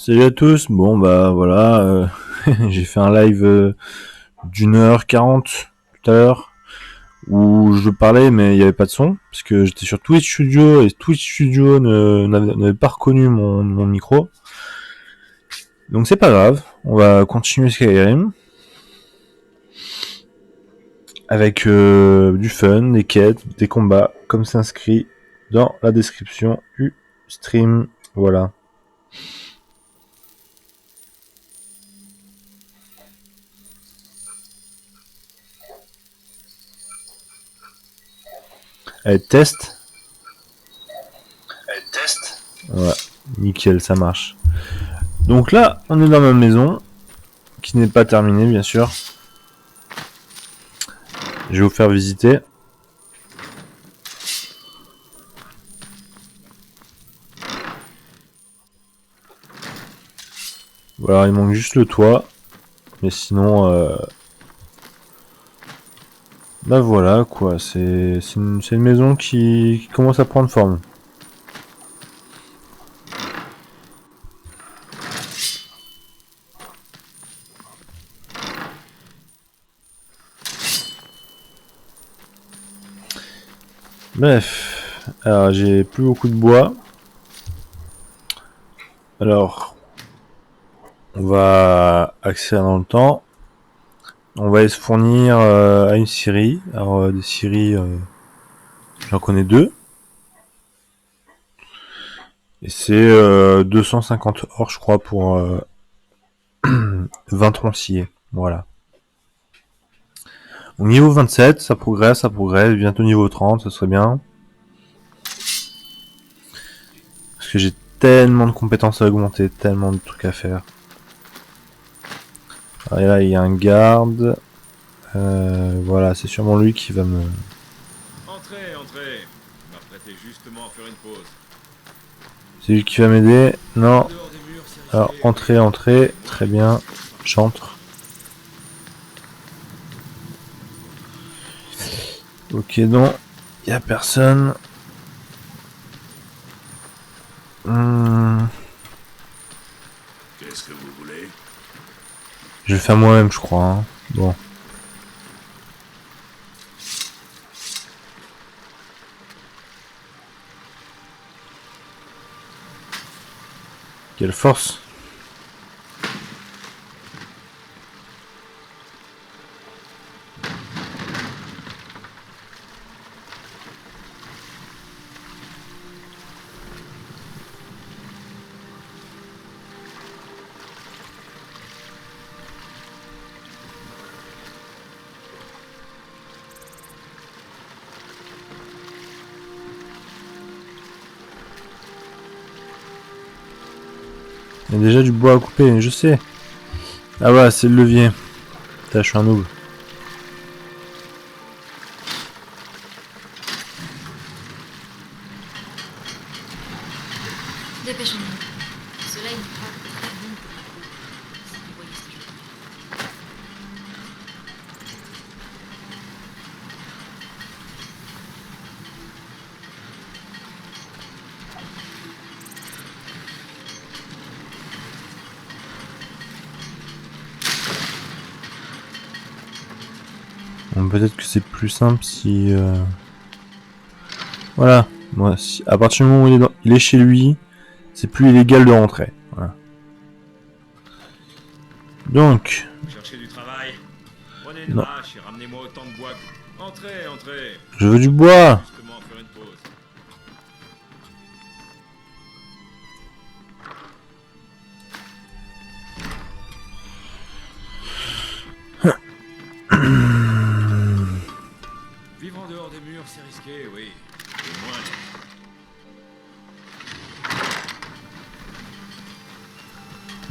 Salut à tous, bon bah voilà, j'ai fait un live d'1h40 tout à l'heure où je parlais mais il n'y avait pas de son parce que j'étais sur Twitch Studio et Twitch Studio n'avait pas reconnu mon micro. Donc c'est pas grave, on va continuer Skyrim avec du fun, des quêtes, des combats comme c'est inscrit dans la description du stream, voilà. Allez, test. Ouais, nickel, ça marche. Donc là, on est dans ma maison, qui n'est pas terminée, bien sûr. Je vais vous faire visiter. Voilà, il manque juste le toit. Mais sinon, bah voilà, quoi. C'est une maison qui commence à prendre forme. Bref, alors j'ai plus beaucoup de bois. Alors, on va accélérer dans le temps. On va se fournir à une scierie. Alors, des scieries, j'en connais deux. Et c'est 250 or, je crois, pour 20 troncs sciés. Voilà. Donc, niveau 27, ça progresse. Bientôt niveau 30, ça serait bien. Parce que j'ai tellement de compétences à augmenter, tellement de trucs à faire. Alors, et là, il y a un garde. Voilà, c'est sûrement lui qui va me... Entrez, entrez. On m'apprêtait justement à faire une pause. C'est lui qui va m'aider. Non. Dehors des murs, c'est risqué. Alors, entrez. Très bien. J'entre. Ok, donc, il n'y a personne. Qu'est-ce que vous voulez? Je vais le faire moi-même, je crois. Hein. Bon. Quelle force. Il y a déjà du bois à couper, je sais. Ah ouais, c'est le levier. Putain, je suis un noob. Dépêchons-nous. Cela est pas très bon pour nous. Si vous voyez ce que je veux dire. Bon, peut-être que c'est plus simple si... Voilà. Moi, si... à partir du moment où il est chez lui, c'est plus illégal de rentrer. Voilà. Donc... Vous cherchez du travail? Prenez une Non. hache et ramenez-moi autant de bois que... Entrez, entrez. Je veux du bois. Justement à faire une pause. Vivre en dehors des murs, c'est risqué, oui. Au moins...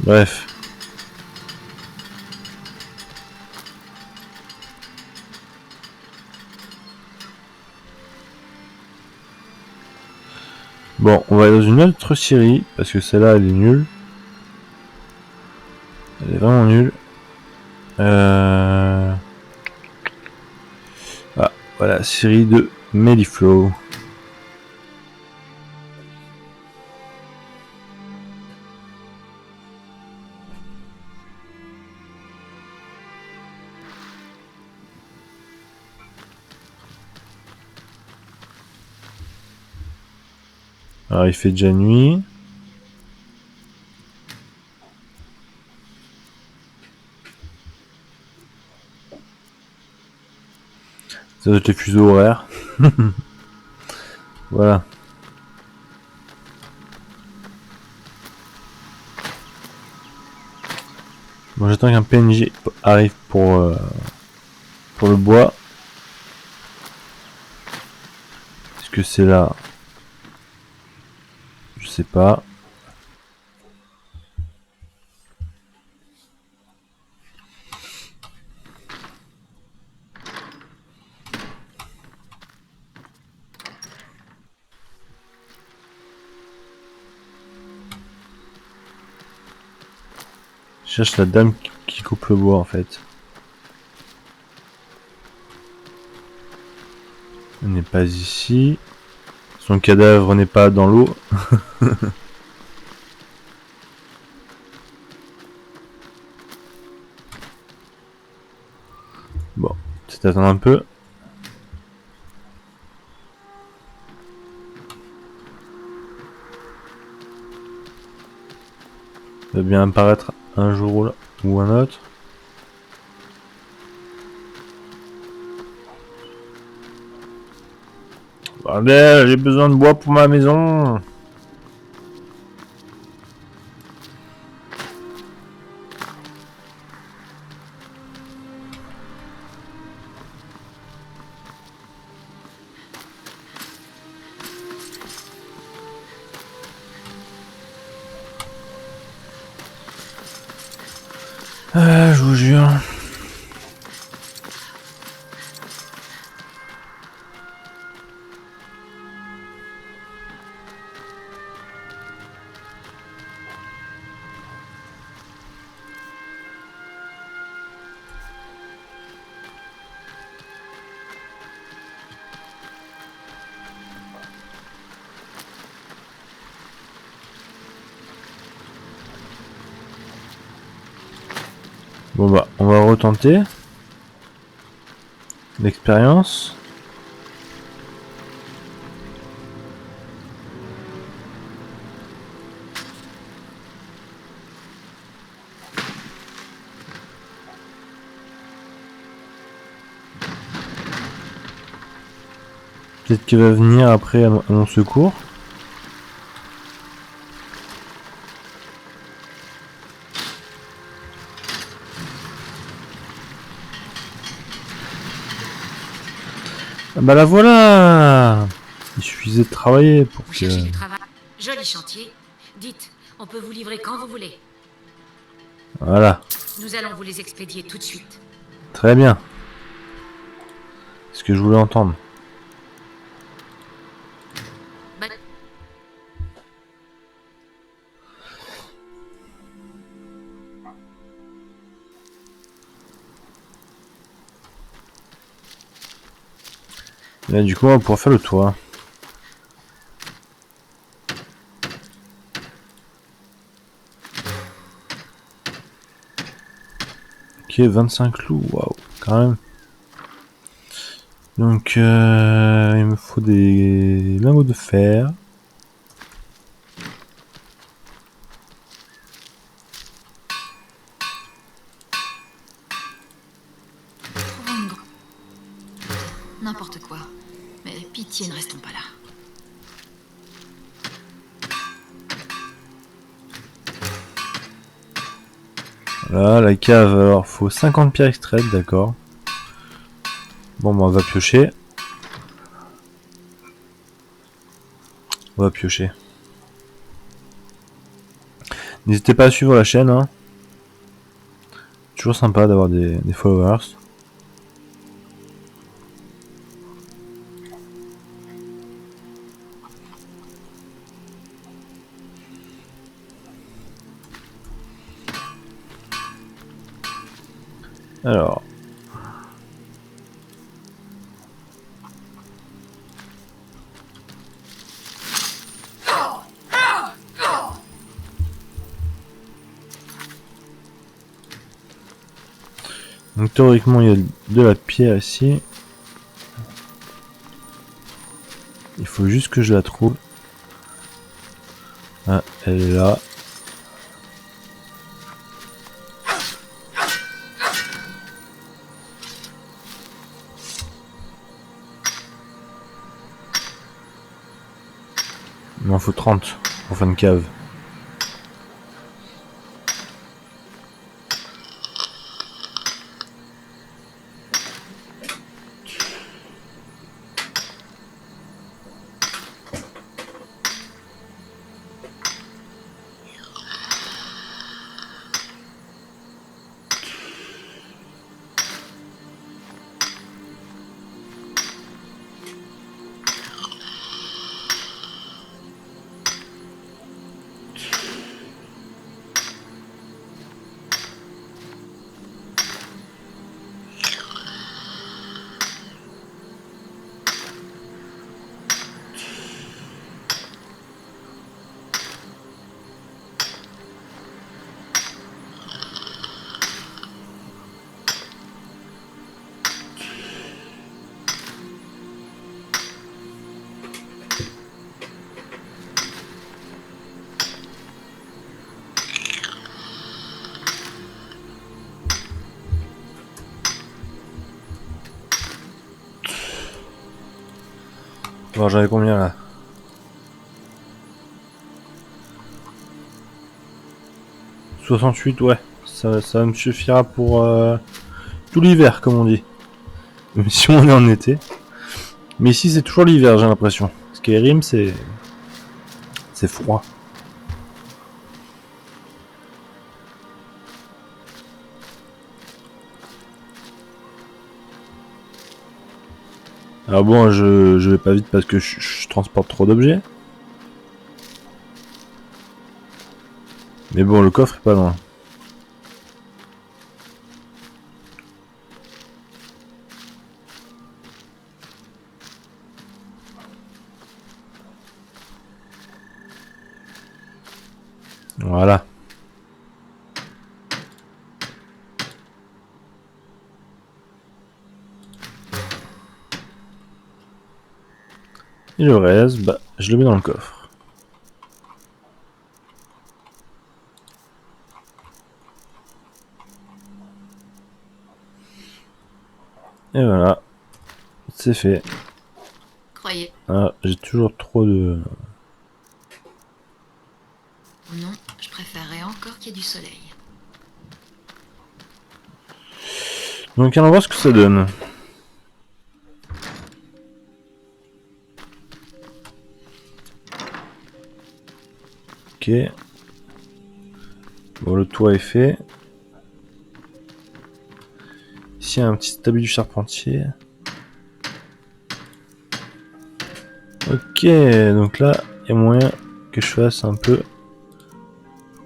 Bref. Bon, on va aller dans une autre série, parce que celle-là, elle est nulle. Elle est vraiment nulle. Ah, voilà, série de Meliflow. Alors il fait déjà nuit. Ça doit être les fuseaux horaires. Voilà. Bon, j'attends qu'un PNJ arrive pour le bois. Est-ce que c'est là? Je sais pas. Je cherche la dame qui coupe le bois en fait. Elle n'est pas ici. Son cadavre n'est pas dans l'eau. Bon, c'est attendre un peu. Ça va bien apparaître un jour ou un autre. Bordel, j'ai besoin de bois pour ma maison. Ah, je vous jure. Bon bah, on va retenter l'expérience. Peut-être qu'il va venir après à mon secours. Ah bah la voilà. Il suffisait de travailler pour Vous que... cherchez du travail? Joli chantier. Dites, on peut vous livrer quand vous voulez. Voilà, Nous allons vous les expédier tout de suite. très bien. C'est ce que je voulais entendre. Bah, Là du coup on va pouvoir faire le toit. Ok, 25 clous, waouh, quand même. Donc il me faut des lingots de fer. trouvons une n'importe quoi. Mais pitié, ne restons pas là. Voilà, la cave, alors faut 50 pierres extraites, d'accord. Bon, bah, on va piocher. On va piocher. N'hésitez pas à suivre la chaîne, hein. Toujours sympa d'avoir des followers. Alors. Donc théoriquement il y a de la pierre ici. Il faut juste que je la trouve. Ah, elle est là. Il m'en faut 30 pour faire une cave. Bon, j'en ai combien là? 68, ouais. Ça me suffira pour tout l'hiver, comme on dit. Même si on est en été. Mais ici, c'est toujours l'hiver, j'ai l'impression. Skyrim, c'est froid. Alors bon, je vais pas vite parce que je transporte trop d'objets. Mais bon, le coffre est pas loin. Voilà. Et le reste, bah, je le mets dans le coffre. Et voilà. C'est fait. Croyez. Ah, j'ai toujours trop de... Non, je préférerais encore qu'il y ait du soleil. Donc allons voir ce que ça donne. Ok. Bon, le toit est fait. Ici, un petit stabile du charpentier. Ok, donc là, il y a moyen que je fasse un peu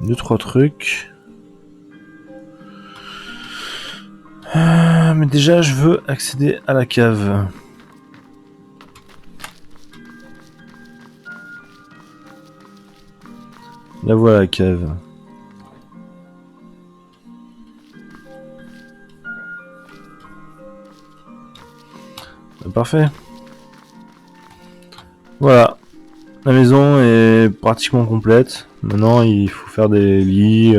2-3 trucs. Mais déjà, je veux accéder à la cave. La voilà, la cave. Parfait. Voilà. La maison est pratiquement complète. Maintenant, il faut faire des lits,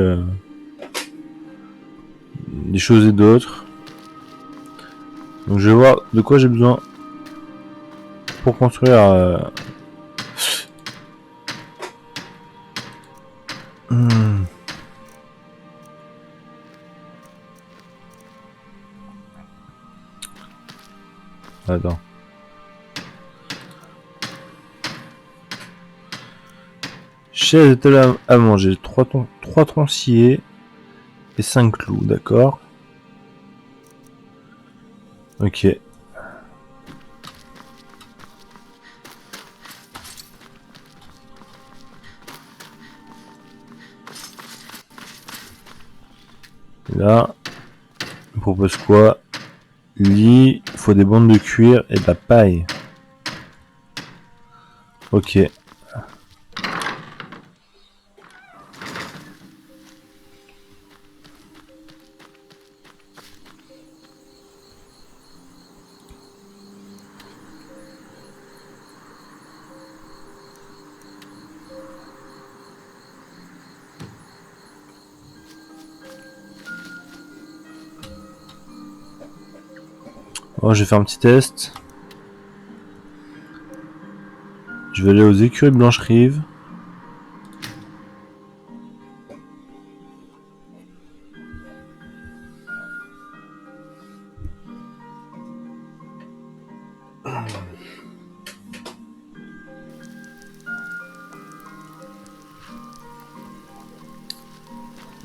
des choses et d'autres. Donc, je vais voir de quoi j'ai besoin pour construire. Hmm. Attends. Chaise et table à manger. 3 troncs sciés et 5 clous, d'accord. Ok. Là, on propose quoi? Lit, il faut des bandes de cuir et de la paille. Ok. Oh, je vais faire un petit test. Je vais aller aux écuries Blanche-Rive.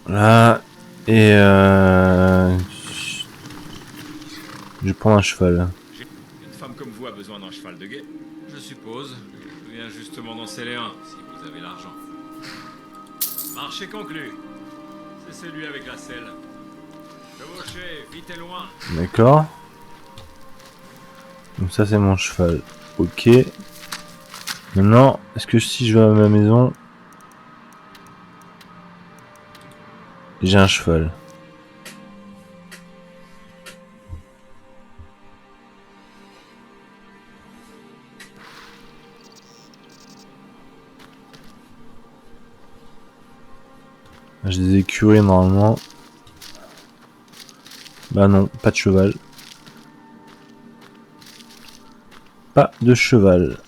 Là. Et je vais prendre un cheval. Une femme comme vous a besoin d'un cheval de guet. Je suppose. Je viens justement d'en sceller un, si vous avez l'argent. Marché conclu. C'est celui avec la selle. Chevauchez, vite et loin. D'accord. Donc ça c'est mon cheval. Ok. Maintenant, est-ce que si je vais à ma maison, j'ai un cheval? J'ai des écuries normalement. Bah non, pas de cheval. Pas de cheval.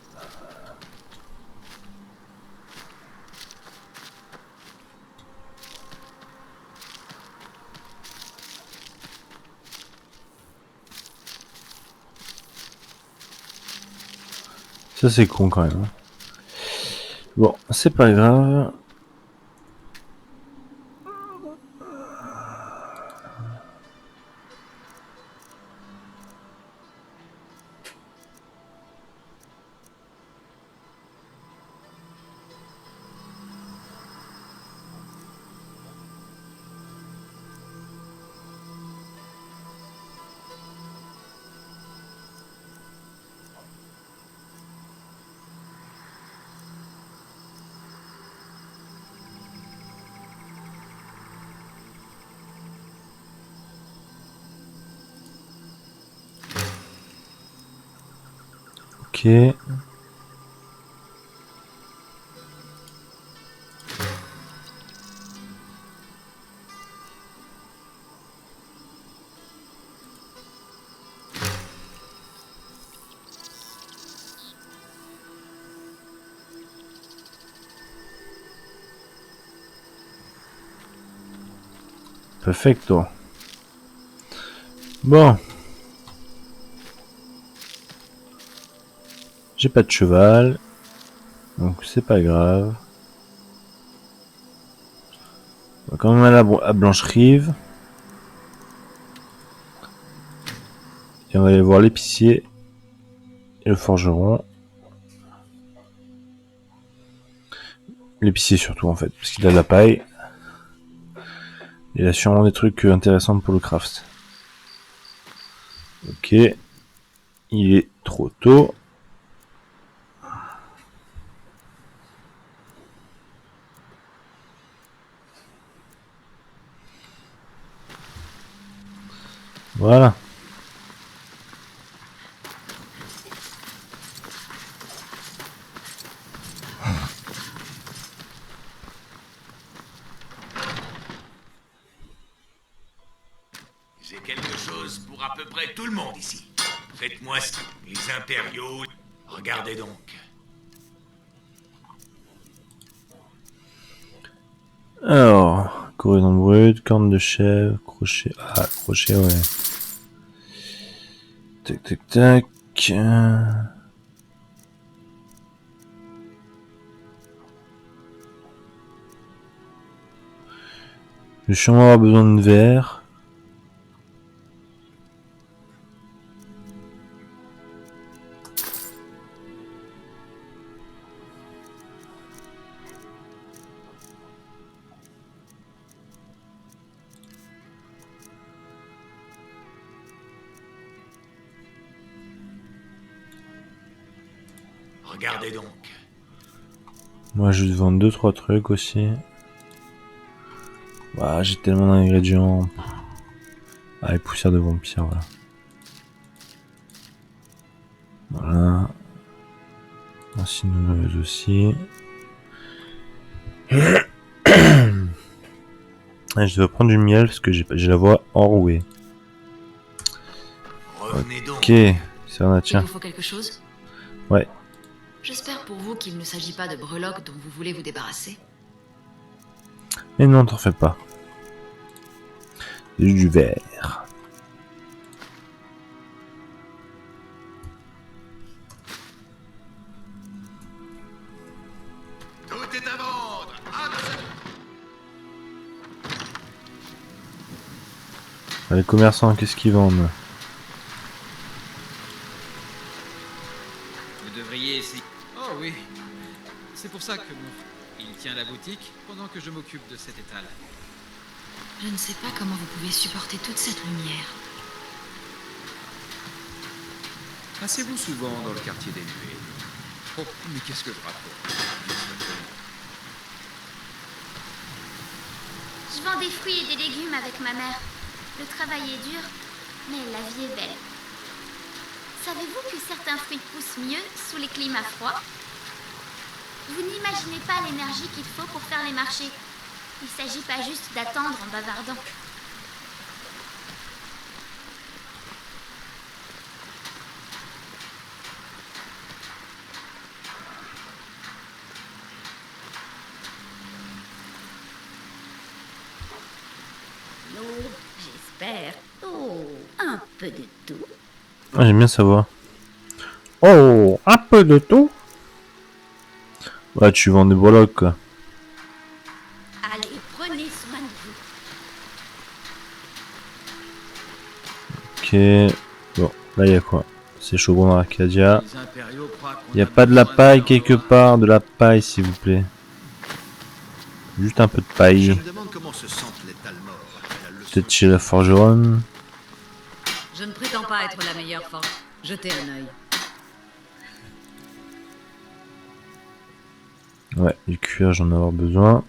Ça c'est con quand même. Bon, c'est pas grave. Ok. Perfecto. Bon. J'ai pas de cheval. Donc c'est pas grave. On va quand même aller à Blanche-Rive. Et on va aller voir l'épicier et le forgeron. L'épicier surtout en fait, parce qu'il a de la paille. Il a sûrement des trucs intéressants pour le craft. Ok. Il est trop tôt. Voilà. J'ai quelque chose pour à peu près tout le monde ici. Faites-moi ça. Les impériaux. Regardez donc. Alors, coraison brute, corne de chèvre, crochet. Ah, crochet, ouais. Tac, tac, tac. Je vais sûrement avoir besoin de verre. Regardez donc. Moi, je vais te vendre 2-3 trucs aussi. Bah, j'ai tellement d'ingrédients. Ah, les poussières de vampire, voilà. Voilà. Ainsi nous aussi. Ah, je dois prendre du miel parce que j'ai la voix enrouée. Revenez donc. Ok, c'est un Il tiens. vous faut quelque chose? Ouais. J'espère pour vous qu'il ne s'agit pas de breloques dont vous voulez vous débarrasser. Mais non, t'en fais pas. C'est juste du verre. Tout est à vendre. Ah, non, Les commerçants, qu'est-ce qu'ils vendent? Vous devriez essayer. Oh oui. C'est pour ça que il tient la boutique pendant que je m'occupe de cet étal. Je ne sais pas comment vous pouvez supporter toute cette lumière. Passez-vous souvent dans le quartier des nuées. Oh, mais qu'est-ce que je raconte? Je vends des fruits et des légumes avec ma mère. Le travail est dur, mais la vie est belle. Savez-vous que certains fruits poussent mieux sous les climats froids? Vous n'imaginez pas l'énergie qu'il faut pour faire les marchés. Il ne s'agit pas juste d'attendre en bavardant. L'eau, j'espère. Oh, un peu de tout. Ah, j'aime bien savoir. Oh, un peu de tout. Ouais, tu vends des breloques, quoi. Allez, prenez soin de vous. Ok. Bon, là, il y a quoi? C'est chaud bon Arcadia. Les impériaux croient qu'on Il n'y a pas de la besoin paille leur quelque loi. part, de la paille, s'il vous plaît. Juste un peu de Je paille. me demande comment se sentent les Talmors après la leçon. Peut-être chez la forgeronne. Je ne prétends pas être la meilleure force. Jetez un œil. Ouais, du cuir, j'en ai avoir besoin.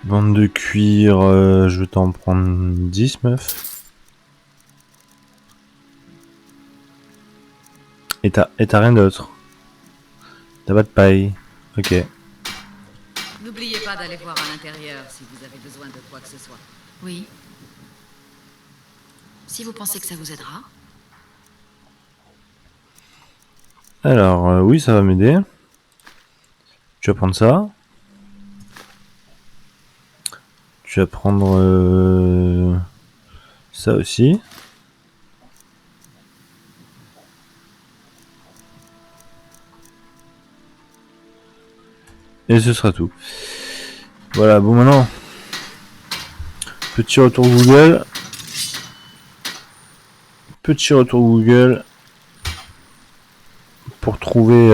Bande de cuir, je vais t'en prendre 10, meuf. Et t'as rien d'autre. T'as pas de paille. Ok. N'oubliez pas d'aller voir à l'intérieur si vous avez besoin de quoi que ce soit. Oui. Si vous pensez que ça vous aidera. Alors, oui, ça va m'aider. Tu vas prendre ça. Tu vas prendre ça aussi. Et ce sera tout. Voilà, bon maintenant. Petit retour Google. Petit retour Google. Pour trouver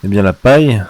eh bien la paille.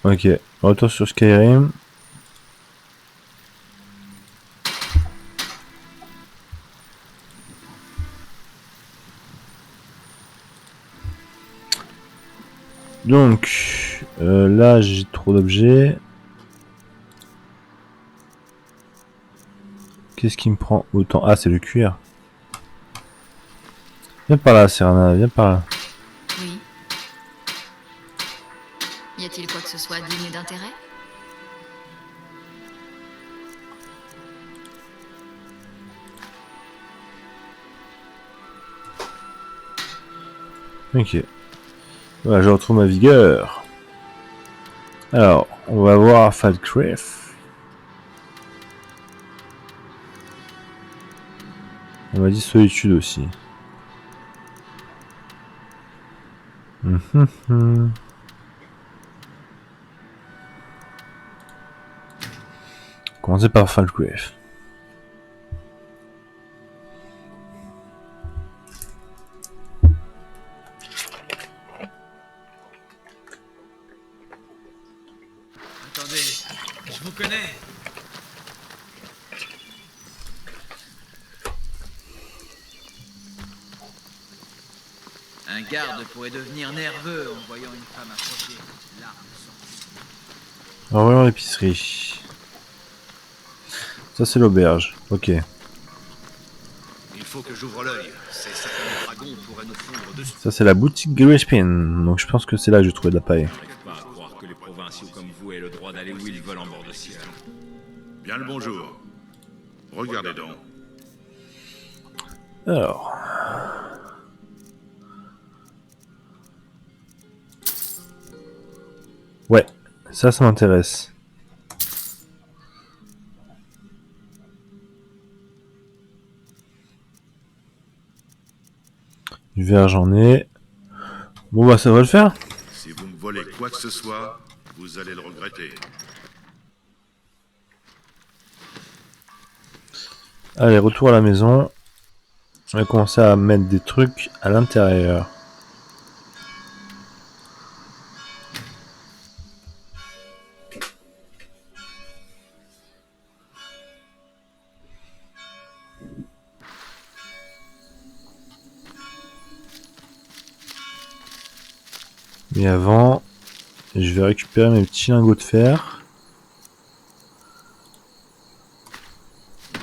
Ok, retour sur Skyrim. Donc, là j'ai trop d'objets. Qu'est-ce qui me prend autant? Ah, c'est le cuir. Viens par là, Serena, viens par là. Oui. Y a-t-il quoi que ce soit digne d'intérêt? Ok. Voilà, je retrouve ma vigueur. Alors, on va voir Falkreath. On m'a dit solitude aussi. commencer par Falkgrave. Attendez, je vous connais. Un garde pourrait devenir nerveux en voyant une femme approcher. L'arme sortie. On va voir l'épicerie. Ça c'est l'auberge, ok. Il faut que j'ouvre l'œil. Ces satanés dragons pourraient nous fondre dessus. Ça c'est la boutique Grispin, donc je pense que c'est là que j'ai trouvé de la paille. J'arrive pas à croire que les provinciaux comme vous aient le droit d'aller où ils veulent en bord de ciel. Bien le bonjour. Regardez donc. Alors... Ouais, ça m'intéresse. Du verre j'en ai. Bon bah ça va le faire. Si vous me volez quoi que ce soit, vous allez le regretter. Allez, retour à la maison. On va commencer à mettre des trucs à l'intérieur. Mais avant, je vais récupérer mes petits lingots de fer.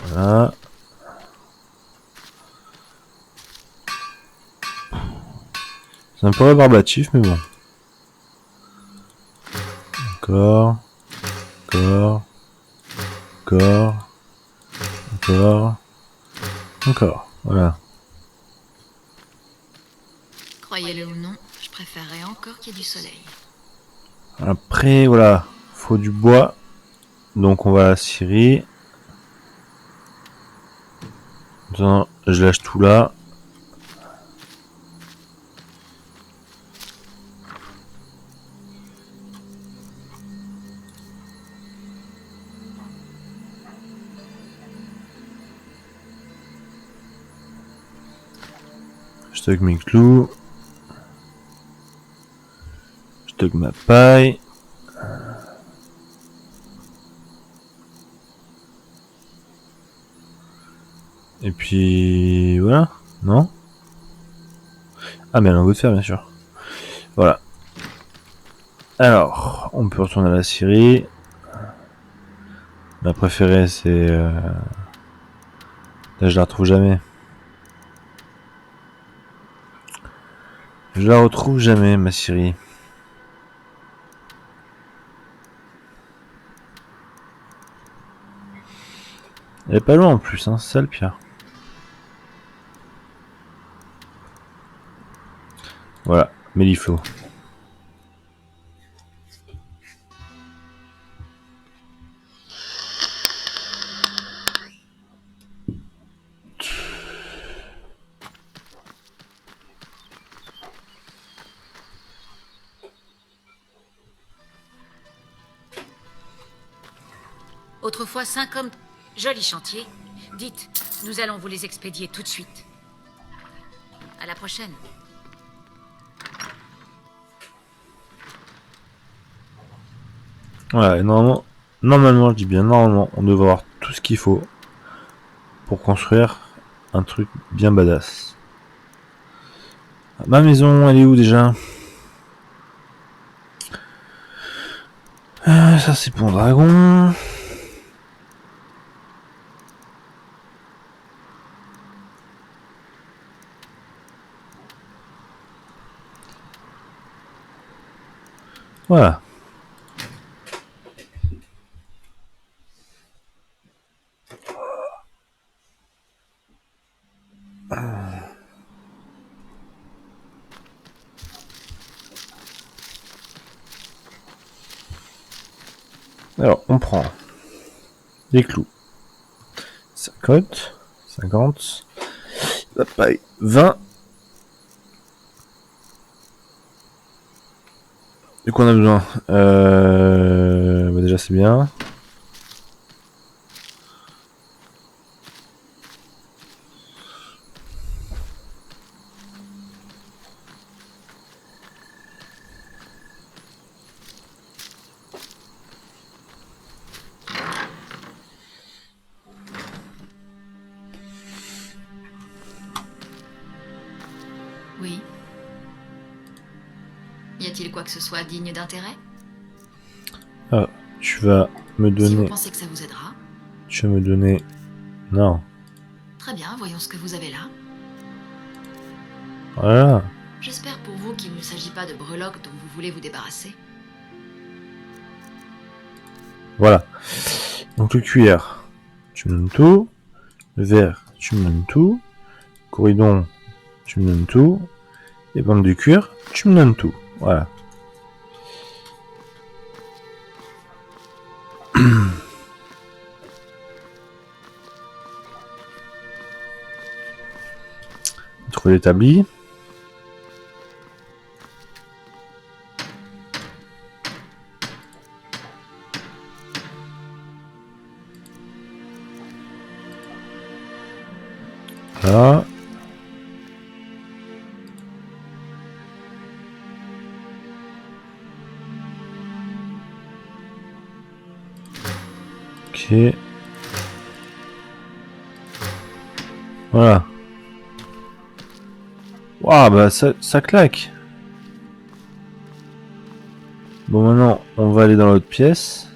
Voilà. C'est un peu rébarbatif, mais bon. Encore. Encore. Encore. Encore. Encore. Voilà. Croyez-le ou non, je préférerais encore qu'il y ait du soleil. Après, voilà. Faut du bois. Donc on va à la scierie. Attends, je lâche tout là. Je stocke mes clous. Je stocke ma paille. Et puis voilà, non? Ah mais un lingot de fer bien sûr. Voilà. Alors, on peut retourner à la scierie. Ma préférée c'est... Là je la retrouve jamais. Je la retrouve jamais ma scierie. Elle est pas loin en plus, hein, c'est ça le pire. Voilà, Méliflo. Autrefois 5 hommes... Joli chantier. Dites, nous allons vous les expédier tout de suite. À la prochaine. Ouais, normalement, je dis bien normalement, on devrait avoir tout ce qu'il faut pour construire un truc bien badass. Ma maison, elle est où déjà? Ça c'est pour dragon. Voilà. Alors, on prend les clous. 50, la paille 20. De quoi on a besoin? Bah déjà c'est bien. Oui. Y a-t-il quoi que ce soit digne d'intérêt? Ah, tu vas me Si vous donner... pensez que ça vous aidera. Tu vas me donner... Non. Très bien, voyons ce que vous avez là. Voilà. J'espère pour vous qu'il ne s'agit pas de breloques dont vous voulez vous débarrasser. Voilà. Donc le cuir, tu me donnes tout. Le verre, tu me donnes tout. Corridon, tu me donnes tout. Et bande de cuir, tu me donnes tout. Voilà. Trouver l'établi. Voilà. Ok. Voilà. Waouh, bah ça claque. Bon, maintenant, on va aller dans l'autre pièce.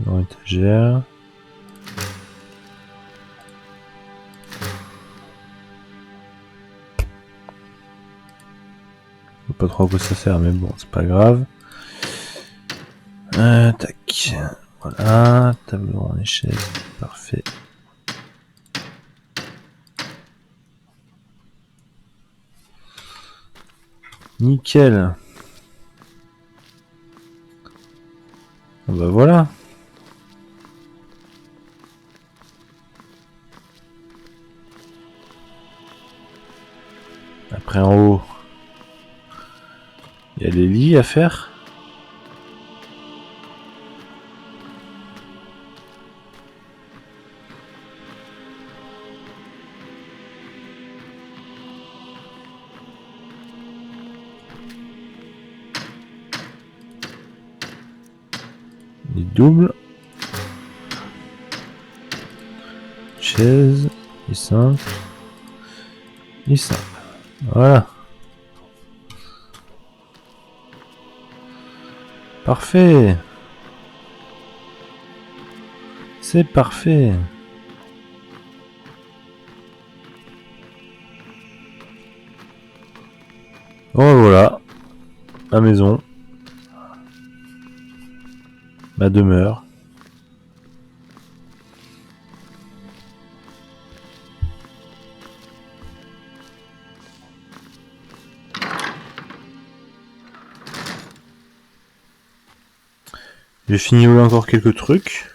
Dans l'étagère. Je sais pas trop à quoi ça sert, mais bon, c'est pas grave. Tac. Voilà. Tableau, les chaises. Parfait. Nickel. Bah voilà. Après en haut, il y a les lits à faire. Les doubles. Chaise. Les simples. Les simples. Voilà. Parfait. C'est parfait. Oh voilà. Ma maison. Ma demeure. J'ai fini encore quelques trucs.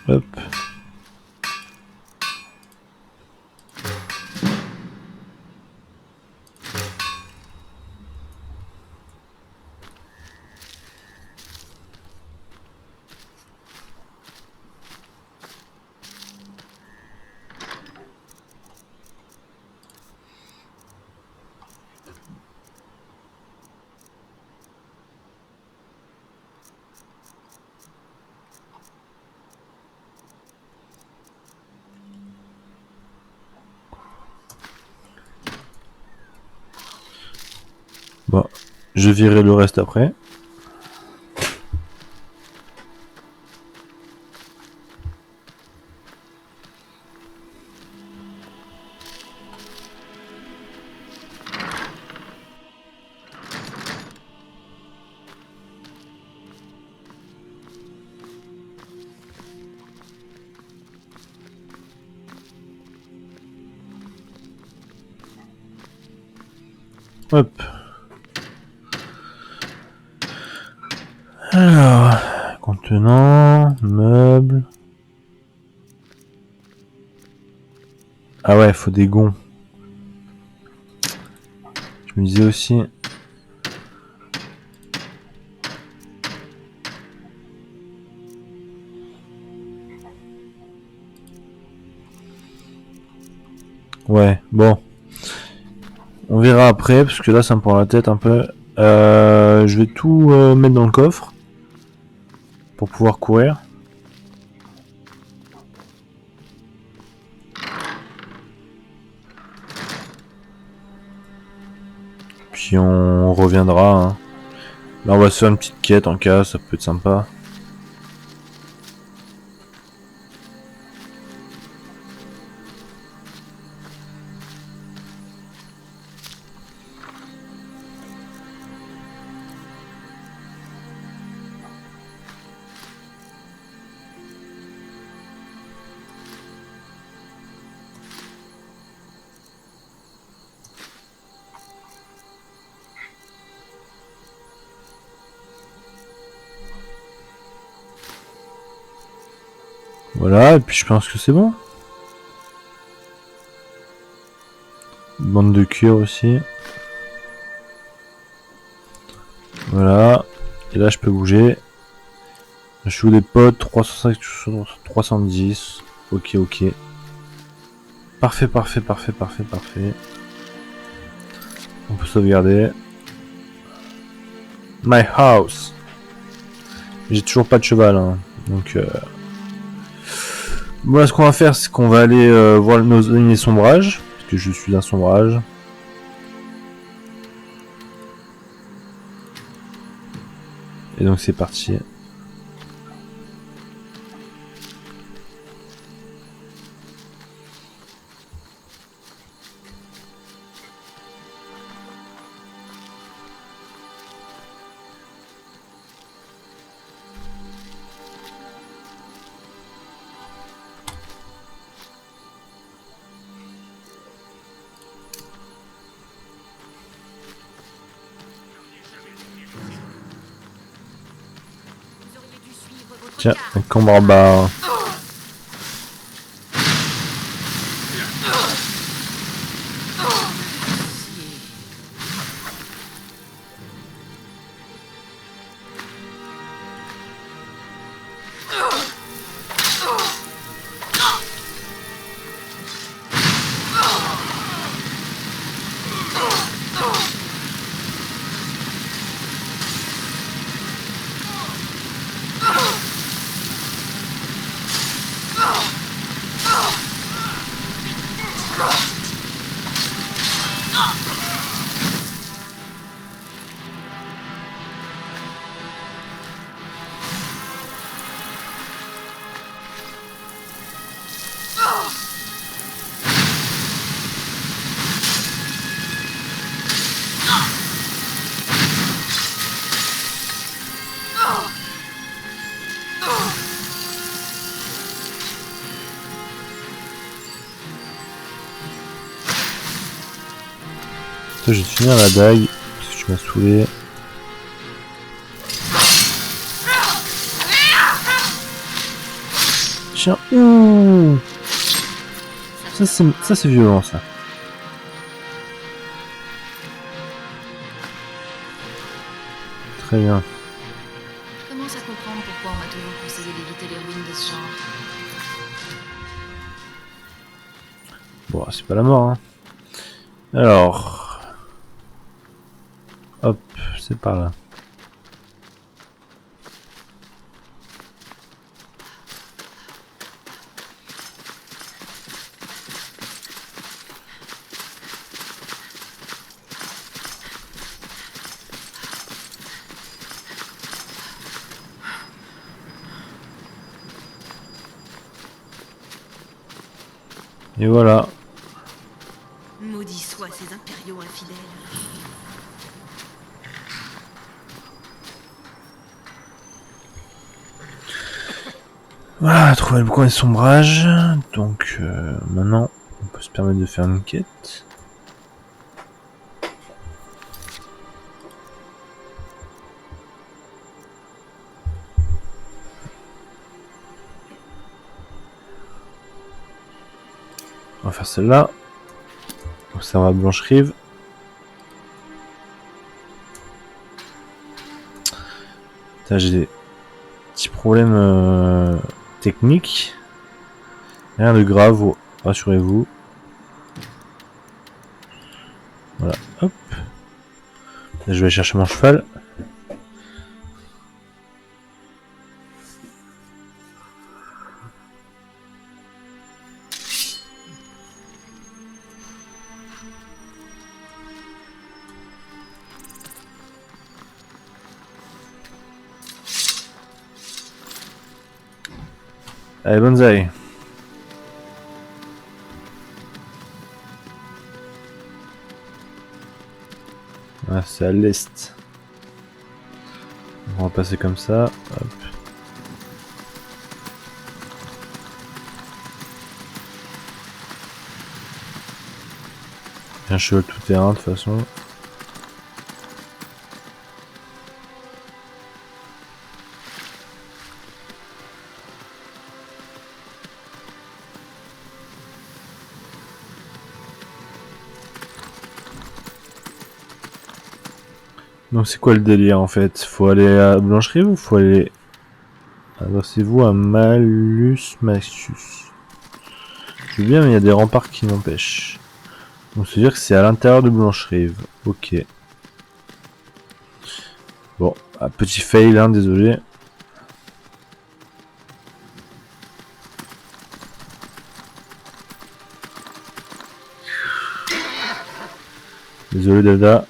Hop. Bon, je virerai le reste après. Hop. Alors, contenant, meubles. Ah ouais, faut des gonds. Je me disais aussi. Ouais, bon. On verra après, parce que là ça me prend la tête un peu. Je vais tout mettre dans le coffre. Pour pouvoir courir. Puis on reviendra. Hein. Là on va se faire une petite quête en cas, ça peut être sympa. Voilà, et puis je pense que c'est bon. Une bande de cuir aussi. Voilà. Et là je peux bouger. Je suis où les potes 305, 310. Ok, ok. Parfait, parfait, parfait, parfait, parfait. On peut sauvegarder. My house. J'ai toujours pas de cheval, hein. Donc voilà, ce qu'on va faire, c'est qu'on va aller voir nos lignes sombrage, parce que je suis un sombrage. Et donc c'est parti. Tiens, un camp barbare. Je vais finir la dague, parce que tu m'as saoulé. Tiens, ouh, ça c'est violent ça. Très bien. Je commence à comprendre pourquoi on m'a toujours conseillé d'éviter les ruines de ce genre. Bon, c'est pas la mort, hein. Alors... Hop, c'est par là. Et voilà. Maudits soient ces impériaux infidèles. Voilà, trouver le coin des sombrages. Donc maintenant, on peut se permettre de faire une quête. On va faire celle-là. Donc ça va Blanche-Rive. J'ai des petits problèmes techniques. Rien de grave, rassurez-vous. Voilà, hop. Là, je vais chercher mon cheval. Allez, bonsaï. Ah, c'est à l'est. On va passer comme ça. Hop. Un cheval tout terrain de toute façon. Donc c'est quoi le délire en fait? Faut aller à Blanche-Rive ou faut aller... Adressez-vous à Malus Maxus. Je veux bien mais il y a des remparts qui m'empêchent. Donc c'est dire que c'est à l'intérieur de Blanche-Rive. Ok. Bon, un petit fail hein, désolé. Désolé Dada.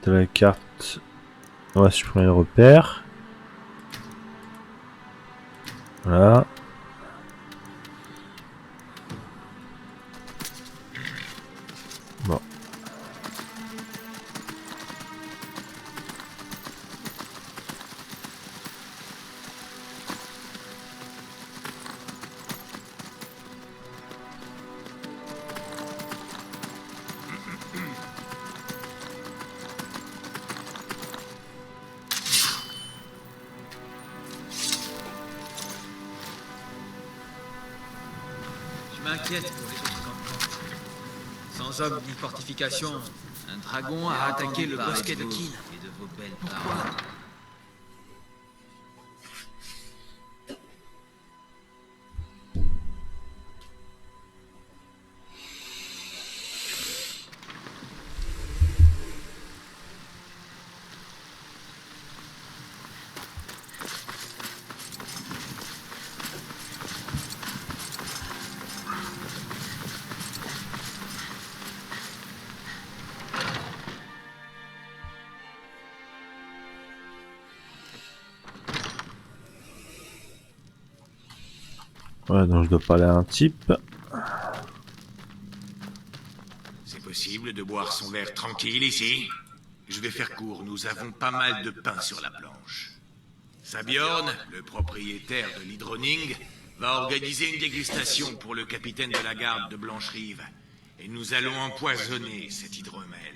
De la carte, on va supprimer les repères. Voilà. Bon. Je m'inquiète pour les autres campements. Sans hommes ni fortification, un dragon a attaqué le bosquet de Kin. Et de vos belles paroles. Voilà, donc je dois parler à un type. C'est possible de boire son verre tranquille ici? Je vais faire court, nous avons pas mal de pain sur la planche. Sabjorn, le propriétaire de l'Hydroning, va organiser une dégustation pour le capitaine de la garde de Blanche-Rive. Et nous allons empoisonner cet hydromel.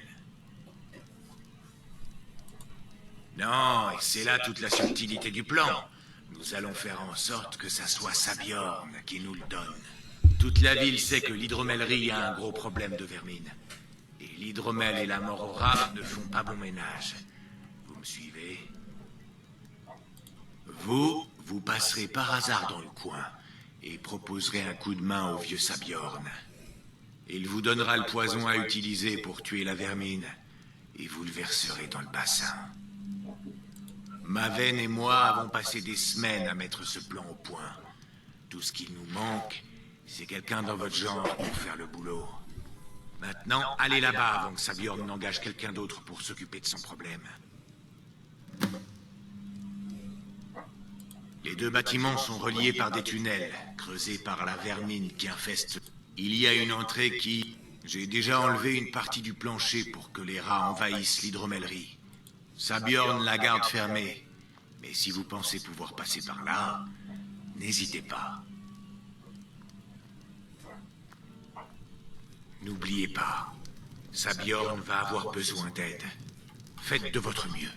Non, et c'est là toute la subtilité du plan. Nous allons faire en sorte que ça soit Sabjorn qui nous le donne. Toute la ville sait que l'hydromellerie a un gros problème de vermine. Et l'hydromel et la mort au rat ne font pas bon ménage. Vous me suivez? Vous passerez par hasard dans le coin et proposerez un coup de main au vieux Sabjorn. Il vous donnera le poison à utiliser pour tuer la vermine et vous le verserez dans le bassin. Maven et moi avons passé des semaines à mettre ce plan au point. Tout ce qu'il nous manque, c'est quelqu'un dans votre genre pour faire le boulot. Maintenant, allez là-bas avant que Sabjorn n'engage quelqu'un d'autre pour s'occuper de son problème. Les deux bâtiments sont reliés par des tunnels, creusés par la vermine qui infeste. Il y a une entrée qui... J'ai déjà enlevé une partie du plancher pour que les rats envahissent l'hydromellerie. Sabjorn la garde fermée. Mais si vous pensez pouvoir passer par là, n'hésitez pas. N'oubliez pas, Sabjorn va avoir besoin d'aide. Faites de votre mieux.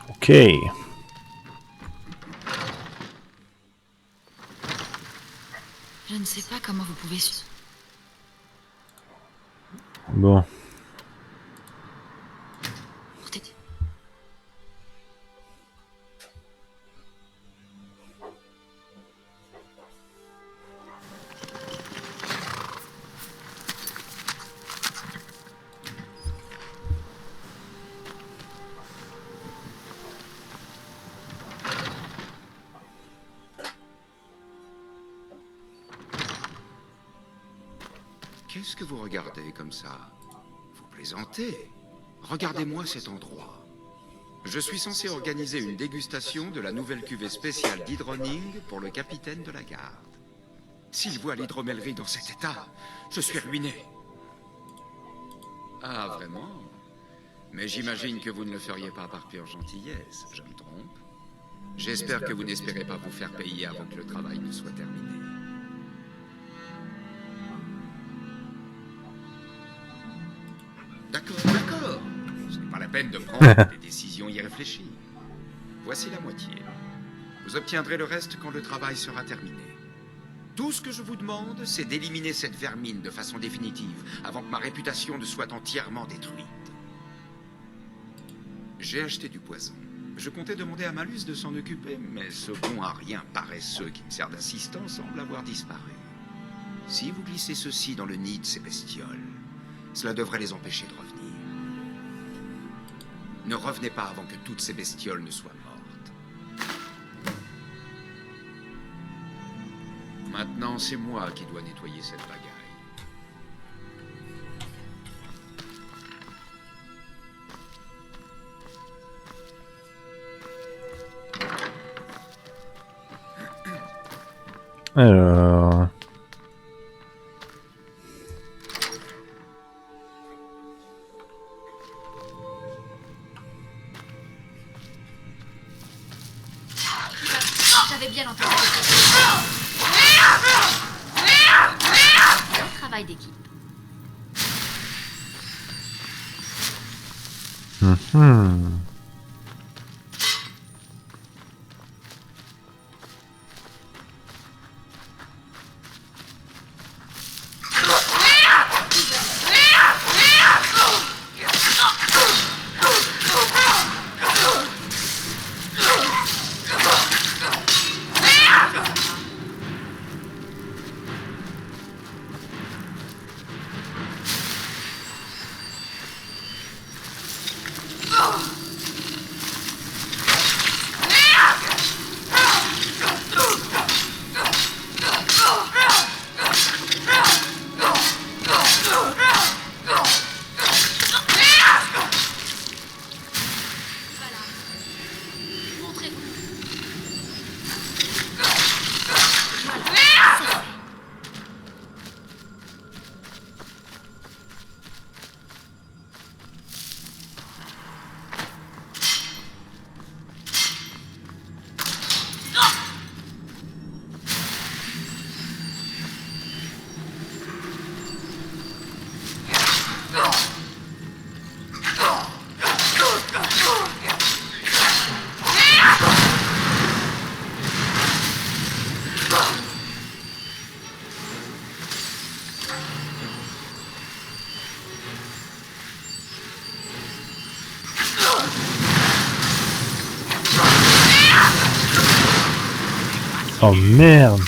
Ok. Je ne sais pas comment vous pouvez... Bon. Qu'est-ce que vous regardez comme ça? Vous plaisantez? Regardez-moi cet endroit. Je suis censé organiser une dégustation de la nouvelle cuvée spéciale d'Hydroning pour le capitaine de la garde. S'il voit l'hydromellerie dans cet état, je suis ruiné. Ah, vraiment? Mais j'imagine que vous ne le feriez pas par pure gentillesse, je me trompe? J'espère que vous n'espérez pas vous faire payer avant que le travail ne soit terminé. D'accord, d'accord. Ce n'est pas la peine de prendre des décisions irréfléchies. Voici la moitié. Vous obtiendrez le reste quand le travail sera terminé. Tout ce que je vous demande, c'est d'éliminer cette vermine de façon définitive, avant que ma réputation ne soit entièrement détruite. J'ai acheté du poison. Je comptais demander à Malus de s'en occuper, mais ce bon à rien paresseux qui me sert d'assistant semble avoir disparu. Si vous glissez ceci dans le nid de ces bestioles, cela devrait les empêcher de revenir. Ne revenez pas avant que toutes ces bestioles ne soient mortes. Maintenant, c'est moi qui dois nettoyer cette pagaille. Alors... J'avais bien entendu. Travail d'équipe. Mhm. Oh merde.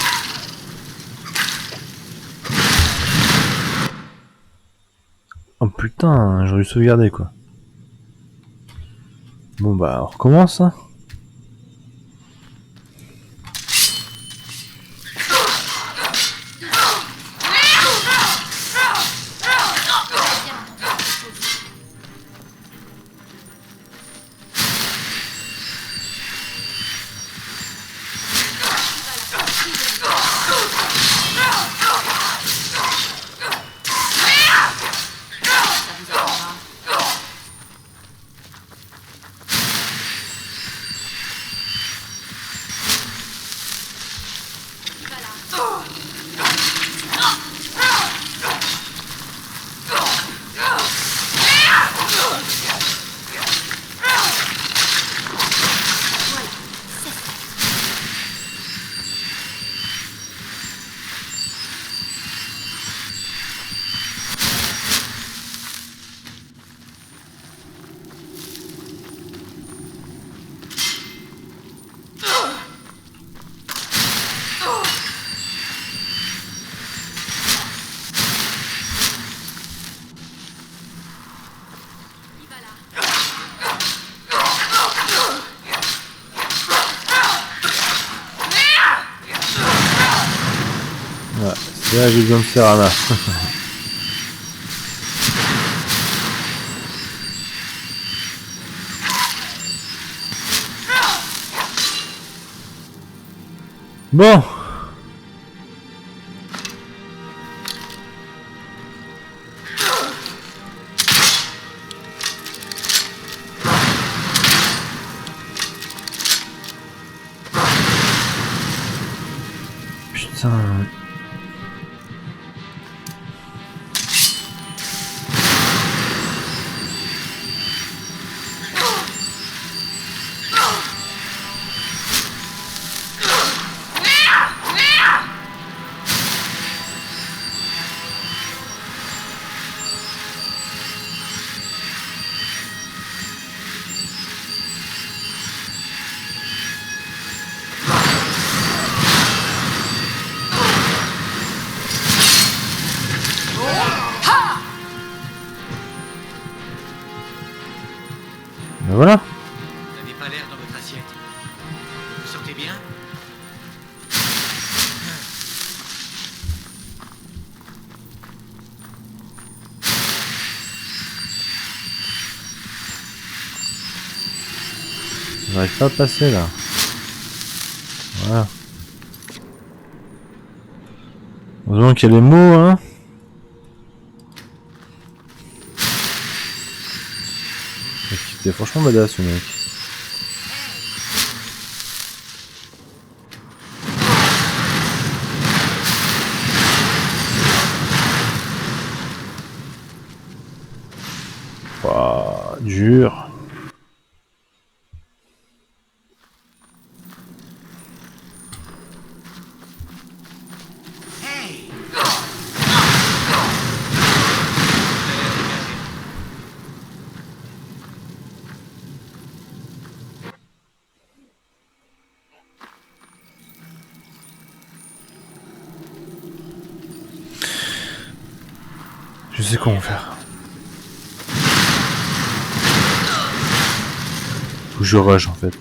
Oh putain, j'aurais dû sauvegarder quoi. Bon bah on recommence hein. Là, j'ai besoin de Serana. Bon. Putain. Ben voilà. Vous n'avez pas l'air dans votre assiette. Vous sentez bien? J'arrive pas à passer là. Voilà. Heureusement qu'il y a les mots, hein. C'était franchement badass ce mec. Ouah, dur. Je sais comment faire. Faut que je rush en fait.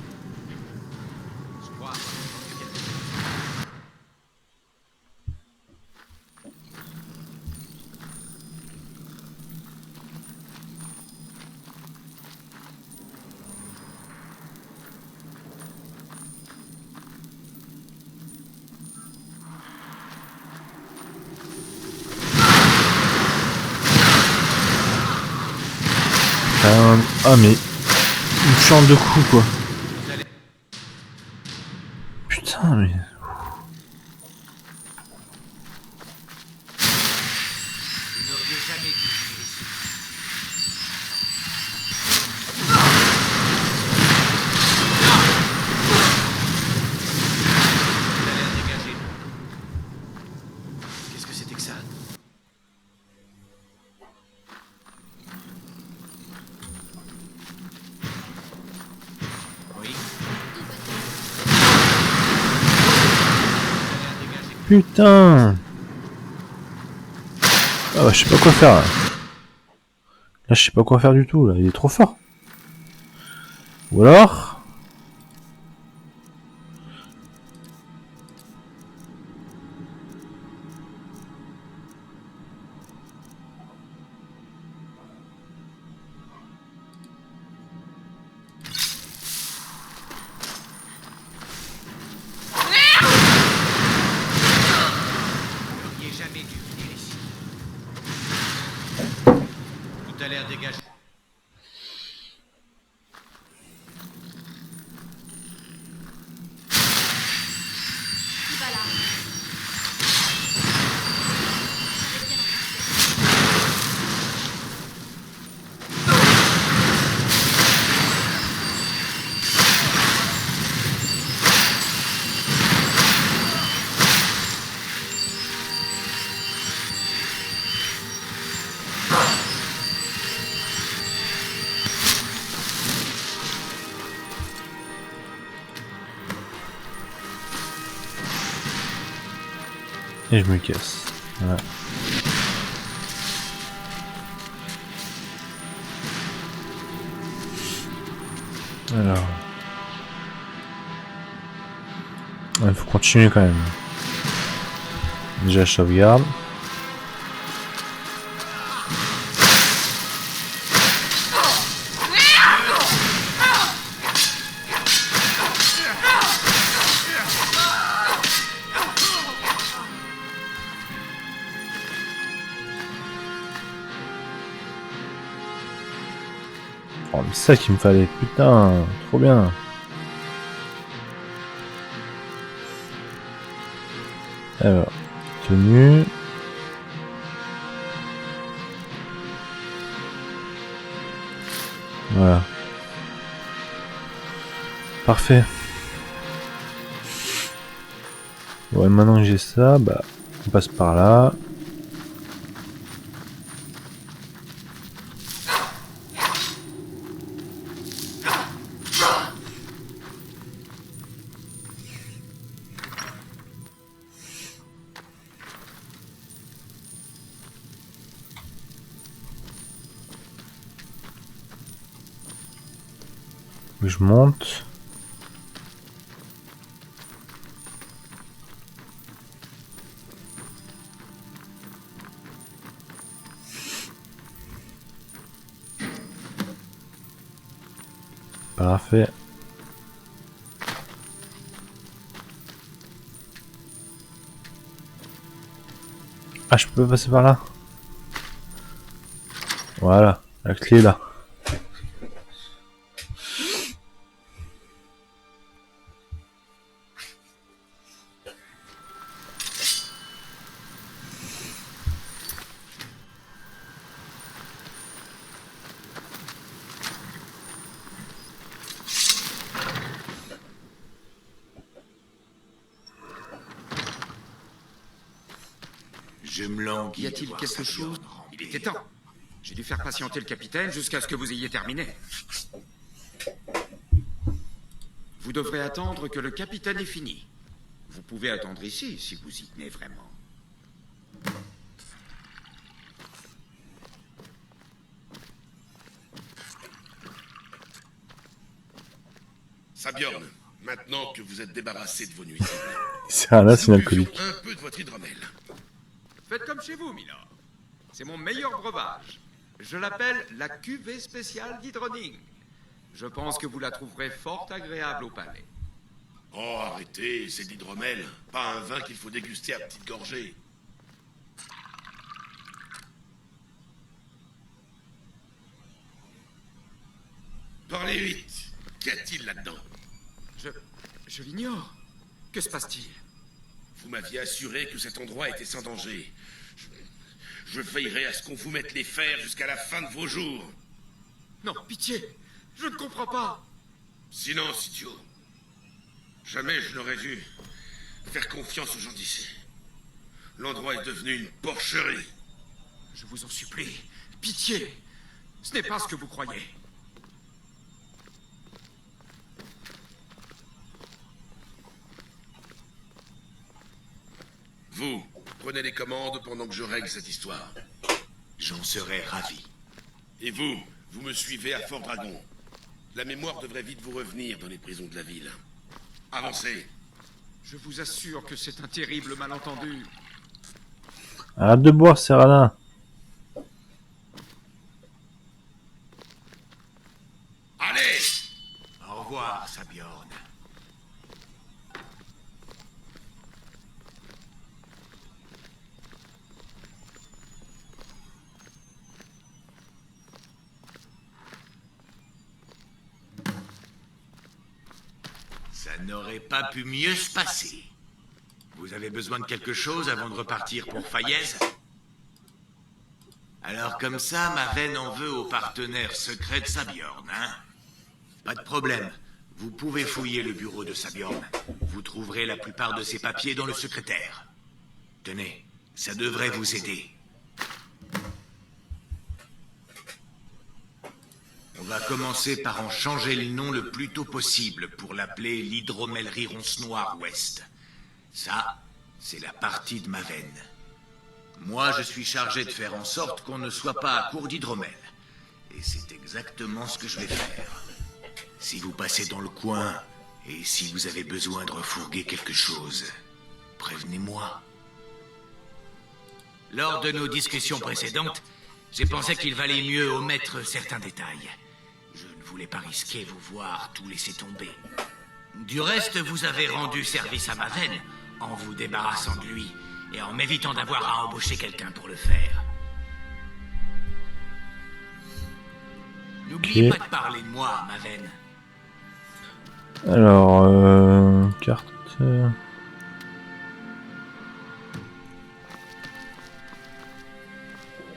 Ah mais une chambre de coups quoi. Putain mais. Vous n'auriez jamais dû venir ici. Vous allez la dégager. Qu'est-ce que c'était que ça? Putain. Ah je sais pas quoi faire là. Là je sais pas quoi faire du tout là, il est trop fort. Ou alors... Tout a l'air dégagé. Et je me casse. Voilà. Alors... Il faut continuer quand même. Déjà, je sauvegarde. Oh, mais c'est ça qu'il me fallait, putain, trop bien. Alors, tenue. Voilà. Parfait. Ouais, maintenant que j'ai ça, bah, on passe par là. Je monte. Parfait. Ah, je peux passer par là. Voilà, la clé est là. Je me languis. Y a-t-il quelque chose? Il était temps. J'ai dû faire patienter le capitaine jusqu'à ce que vous ayez terminé. Vous devrez attendre que le capitaine ait fini. Vous pouvez attendre ici, si vous y tenez vraiment. Sabjorn, maintenant que vous êtes débarrassé de vos nuisibles, C'est un là, c'est une buvions alcoolique. un peu de votre hydromel. Faites comme chez vous, Milord. C'est mon meilleur breuvage. Je l'appelle la cuvée spéciale d'Hydroning. Je pense que vous la trouverez fort agréable au palais. Oh, arrêtez, c'est de l'hydromel, pas un vin qu'il faut déguster à petites gorgées. Parlez vite. Qu'y a-t-il là-dedans? Je l'ignore. Que se passe-t-il? Vous m'aviez assuré que cet endroit était sans danger. Je veillerai à ce qu'on vous mette les fers jusqu'à la fin de vos jours. Non, pitié. Je ne comprends pas. Silence, idiot. Jamais je n'aurais dû faire confiance aux gens d'ici. L'endroit est devenu une porcherie. Je vous en supplie. Pitié. Ce n'est pas ce que vous croyez. Vous, prenez les commandes pendant que je règle cette histoire. J'en serais ravi. Et vous, vous me suivez à Fort Dragon. La mémoire devrait vite vous revenir dans les prisons de la ville. Avancez. Je vous assure que c'est un terrible malentendu. Arrête de boire, Serrana. Allez! Au revoir, Sabjorn. Ça n'aurait pas pu mieux se passer. Vous avez besoin de quelque chose avant de repartir pour Fayez? Alors comme ça, Maven en veut au partenaire secret de Sabjorn, hein? Pas de problème. Vous pouvez fouiller le bureau de Sabjorn. Vous trouverez la plupart de ses papiers dans le secrétaire. Tenez, ça devrait vous aider. On va commencer par en changer le nom le plus tôt possible pour l'appeler l'hydromellerie Ronce Noire Ouest. Ça, c'est la partie de Maven. Moi, je suis chargé de faire en sorte qu'on ne soit pas à court d'hydromel. Et c'est exactement ce que je vais faire. Si vous passez dans le coin, et si vous avez besoin de refourguer quelque chose, prévenez-moi. Lors de nos discussions précédentes, j'ai pensé qu'il valait mieux omettre certains détails. Je ne voulais pas risquer vous voir tout laisser tomber. Du reste, vous avez rendu service à Maven en vous débarrassant de lui et en m'évitant d'avoir à embaucher quelqu'un pour le faire. N'oubliez pas de parler de moi, Maven. Alors, carte...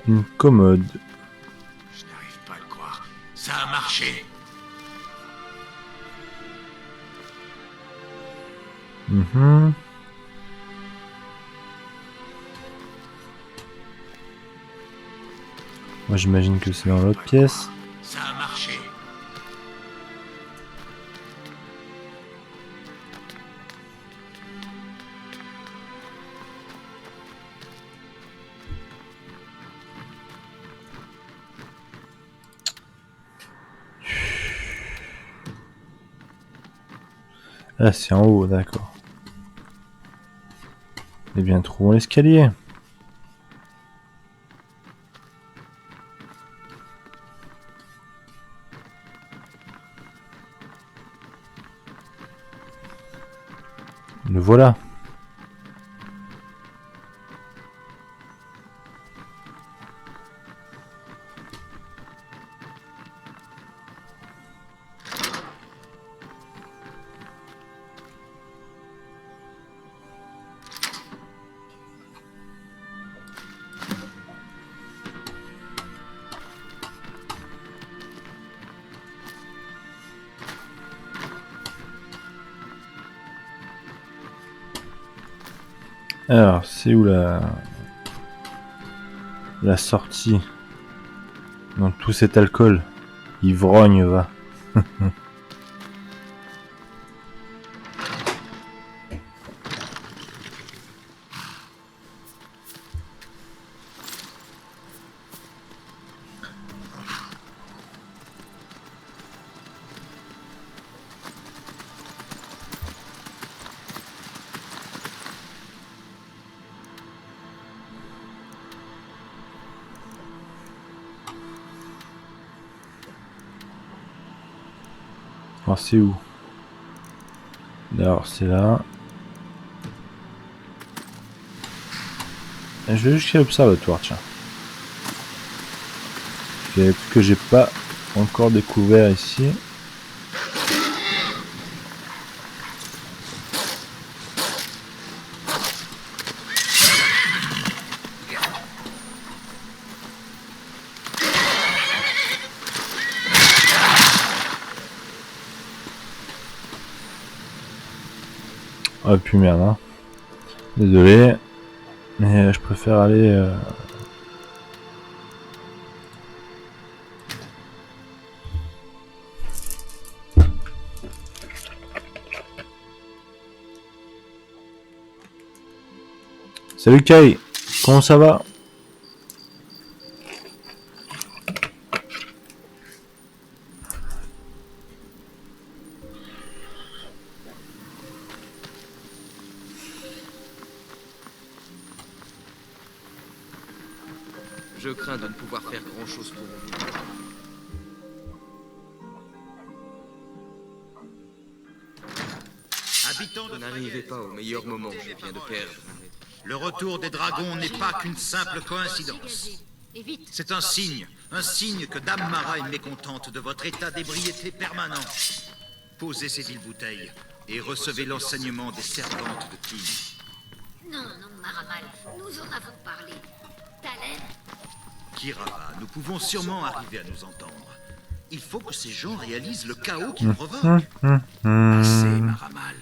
Une commode. Je n'arrive pas à le croire. Ça a marché. Mhm. Moi j'imagine que c'est dans l'autre pièce. Ça a marché. Ah, c'est en haut, d'accord. Eh bien, trouvons l'escalier. Le voilà. Alors, c'est où la sortie dans tout cet alcool? Ivrogne, va. Alors c'est où? Alors c'est là. Et je vais jusqu'à l'observatoire, tiens. Il y a des trucs que j'ai pas encore découvert ici. Oh puis merde, hein. Désolé, mais je préfère aller... Salut Kai, comment ça va? Je crains de ne pouvoir faire grand-chose pour vous. Vous n'arrivez pas au meilleur moment, je viens de perdre. Le retour des dragons n'est pas qu'une simple coïncidence. C'est un signe que Dame Mara est mécontente de votre état d'ébriété permanent. Posez ces villes bouteilles et recevez l'enseignement des servantes de King. Non, Maramal, nous en avons parlé. Talen? Kirava, nous pouvons sûrement arriver à nous entendre. Il faut que ces gens réalisent le chaos qu'ils provoquent. Assez, Maramal.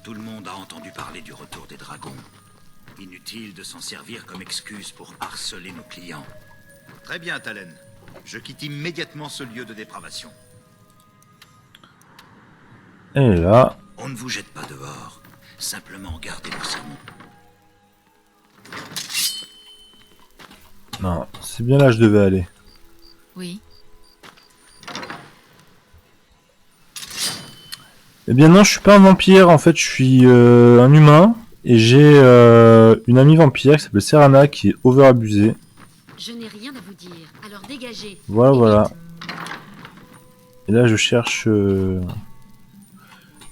Tout le monde a entendu parler du retour des dragons. Inutile de s'en servir comme excuse pour harceler nos clients. Très bien, Talen. Je quitte immédiatement ce lieu de dépravation. Et là... On ne vous jette pas dehors. Simplement gardez vos sermons. Non, c'est bien là que je devais aller. Oui. Eh bien non, je suis pas un vampire, en fait je suis un humain. Et j'ai une amie vampire qui s'appelle Serana qui est overabusée. Je n'ai rien à vous dire, alors dégagez. Voilà, Et voilà. vite. Et là, je cherche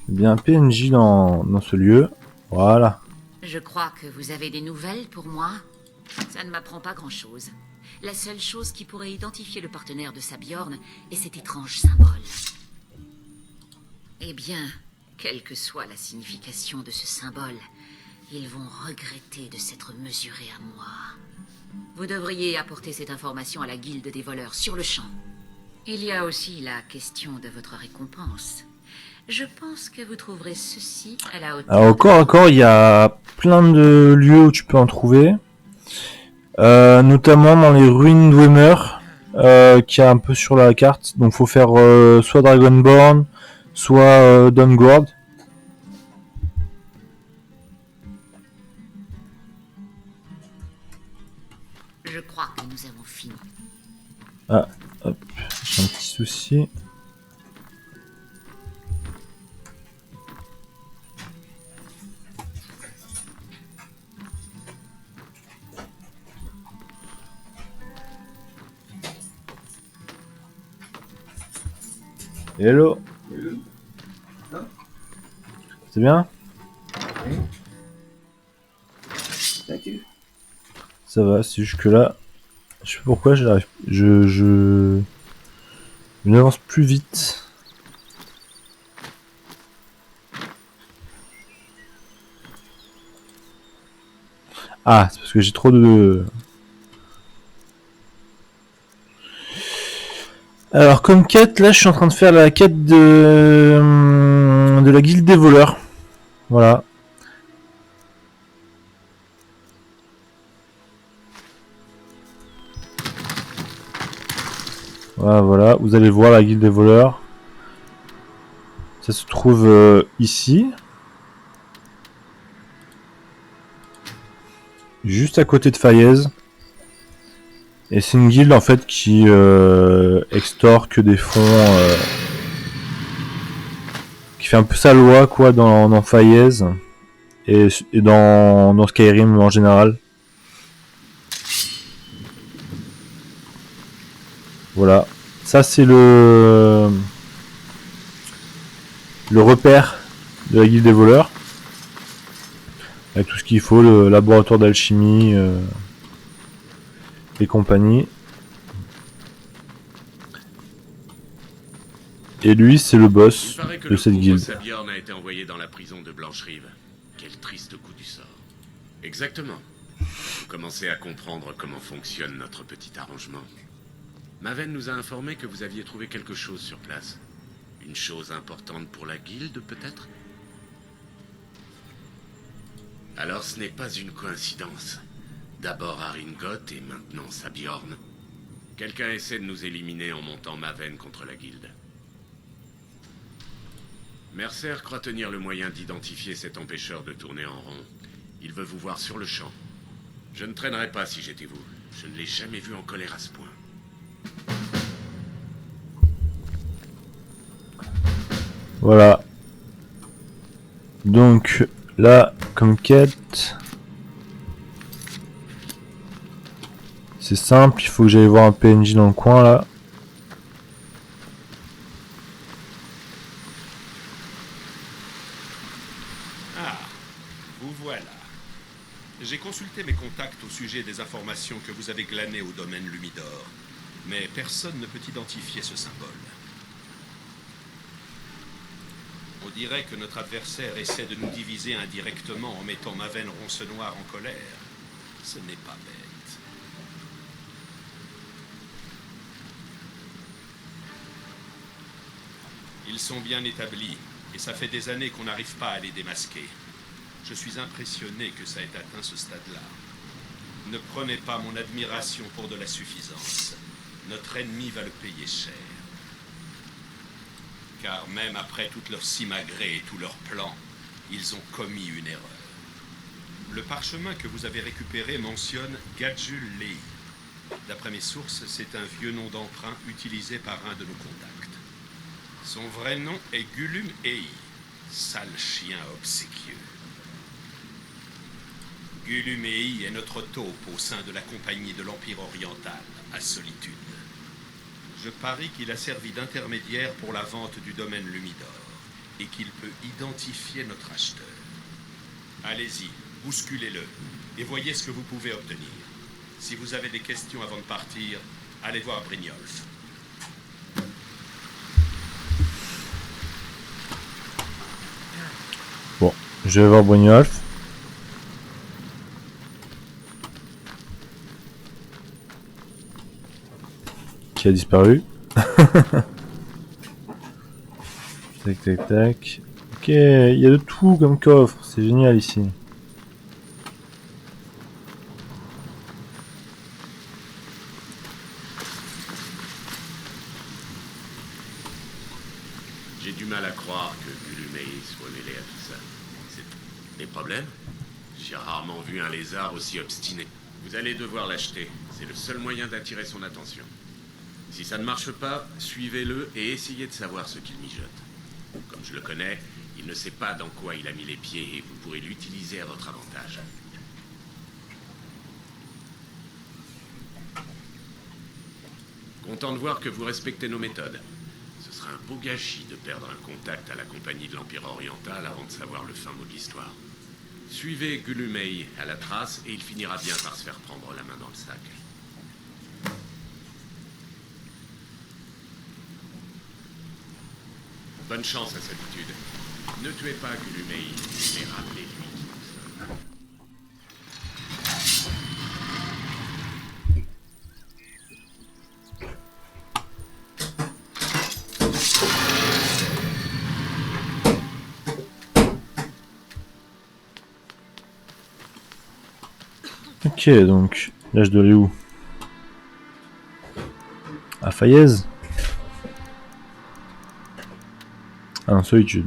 bien un PNJ dans ce lieu. Voilà. Je crois que vous avez des nouvelles pour moi. Ça ne m'apprend pas grand-chose. La seule chose qui pourrait identifier le partenaire de Sabjorn est cet étrange symbole. Eh bien, quelle que soit la signification de ce symbole, ils vont regretter de s'être mesurés à moi. Vous devriez apporter cette information à la guilde des voleurs sur le champ. Il y a aussi la question de votre récompense. Je pense que vous trouverez ceci à la hauteur. Alors, encore, il y a plein de lieux où tu peux en trouver. Notamment dans les ruines d'Wemer, qui est un peu sur la carte. Donc, faut faire soit Dragonborn, soit Dawnguard. Je crois que nous avons fini. Ah, hop, j'ai un petit souci. Hello. C'est bien? Ça va, c'est juste que là, je sais pas pourquoi j'arrive. Je n'avance plus vite. Ah, c'est parce que j'ai trop de... Alors, comme quête, là, je suis en train de faire la quête de la guilde des voleurs. Voilà. Voilà, voilà. Vous allez voir la guilde des voleurs. Ça se trouve ici. Juste à côté de Fayez. Et c'est une guilde en fait qui extorque des fonds, qui fait un peu sa loi quoi dans Fayez et dans Skyrim en général. Voilà, ça c'est le repère de la guilde des voleurs avec tout ce qu'il faut, le laboratoire d'alchimie. Et compagnie. Et lui, c'est le boss de cette guilde. Sabjorn a été envoyé dans la prison de Blancherive. Quel triste coup du sort. Exactement. Vous commencez à comprendre comment fonctionne notre petit arrangement. Maven nous a informé que vous aviez trouvé quelque chose sur place. Une chose importante pour la guilde, peut-être? Alors ce n'est pas une coïncidence. D'abord Haringoth et maintenant Sabjorn. Quelqu'un essaie de nous éliminer en montant Maven contre la guilde. Mercer croit tenir le moyen d'identifier cet empêcheur de tourner en rond. Il veut vous voir sur le champ. Je ne traînerais pas si j'étais vous. Je ne l'ai jamais vu en colère à ce point. Voilà. Donc là, comme quête, c'est simple, il faut que j'aille voir un PNJ dans le coin là. Ah, vous voilà. J'ai consulté mes contacts au sujet des informations que vous avez glanées au domaine Lumidor, mais personne ne peut identifier ce symbole. On dirait que notre adversaire essaie de nous diviser indirectement en mettant Maven Roncenoir en colère. Ce n'est pas bête. Ils sont bien établis, et ça fait des années qu'on n'arrive pas à les démasquer. Je suis impressionné que ça ait atteint ce stade-là. Ne prenez pas mon admiration pour de la suffisance. Notre ennemi va le payer cher. Car même après toute leur simagrée et tous leurs plans, ils ont commis une erreur. Le parchemin que vous avez récupéré mentionne Gadjul Lei. D'après mes sources, c'est un vieux nom d'emprunt utilisé par un de nos contacts. Son vrai nom est Gullum Ei, sale chien obséquieux. Gulumei est notre taupe au sein de la compagnie de l'Empire oriental, à Solitude. Je parie qu'il a servi d'intermédiaire pour la vente du domaine Lumidor, et qu'il peut identifier notre acheteur. Allez-y, bousculez-le, et voyez ce que vous pouvez obtenir. Si vous avez des questions avant de partir, allez voir Brynjolf. Bon, je vais voir Brynjolf. Qui a disparu. Tac tac tac. Ok, il y a de tout comme coffre, c'est génial ici. J'ai du mal à croire que Gulumei soit mêlé à tout ça. C'est des problèmes? J'ai rarement vu un lézard aussi obstiné. Vous allez devoir l'acheter. C'est le seul moyen d'attirer son attention. Si ça ne marche pas, suivez-le et essayez de savoir ce qu'il mijote. Comme je le connais, il ne sait pas dans quoi il a mis les pieds et vous pourrez l'utiliser à votre avantage. Content de voir que vous respectez nos méthodes. Ce serait un beau gâchis de perdre un contact à la compagnie de l'Empire oriental avant de savoir le fin mot de l'histoire. Suivez Gulumei à la trace et il finira bien par se faire prendre la main dans le sac. Bonne chance à Solitude. Ne tuez pas Gulumei, mais rappelez-lui qui nous sommes. Ok, donc là je dois aller où? À Fayez? Ah non, Solitude.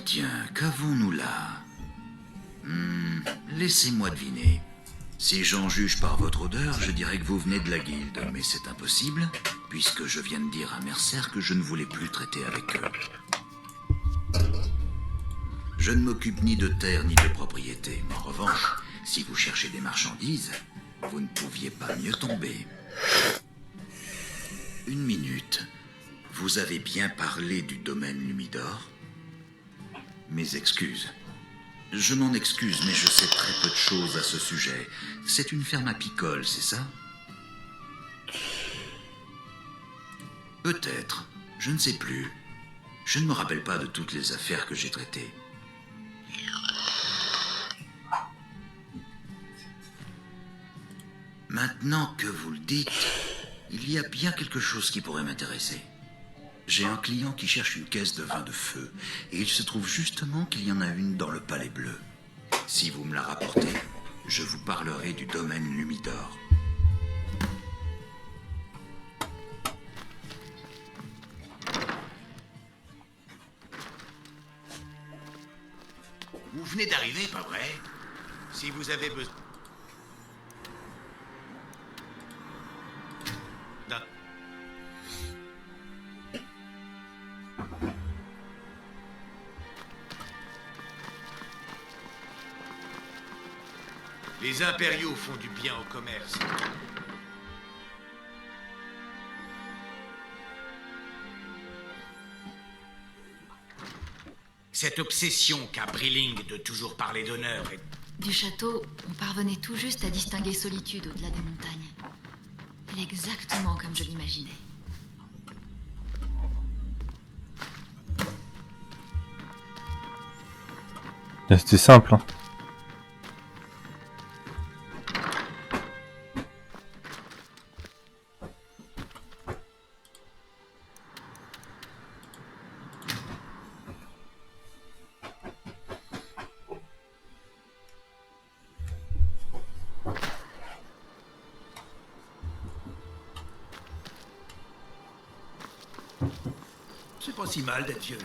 Tiens, qu'avons-nous là? Laissez-moi deviner. Si j'en juge par votre odeur, je dirais que vous venez de la guilde, mais c'est impossible, puisque je viens de dire à Mercer que je ne voulais plus traiter avec eux. Je ne m'occupe ni de terre ni de propriété, mais en revanche, si vous cherchez des marchandises, vous ne pouviez pas mieux tomber. Une minute. Vous avez bien parlé du domaine Lumidor? Mes excuses. Je m'en excuse, mais je sais très peu de choses à ce sujet. C'est une ferme apicole, c'est ça? Peut-être. Je ne sais plus. Je ne me rappelle pas de toutes les affaires que j'ai traitées. Maintenant que vous le dites, il y a bien quelque chose qui pourrait m'intéresser. J'ai un client qui cherche une caisse de vin de feu, et il se trouve justement qu'il y en a une dans le Palais Bleu. Si vous me la rapportez, je vous parlerai du domaine Lumidor. Vous venez d'arriver, pas vrai? Si vous avez besoin... Les impériaux font du bien au commerce. Cette obsession qu'a Brilling de toujours parler d'honneur est... Du château, on parvenait tout juste à distinguer Solitude au-delà des montagnes. Elle est exactement comme je l'imaginais. C'était simple, hein. C'est pas si mal d'être vieux.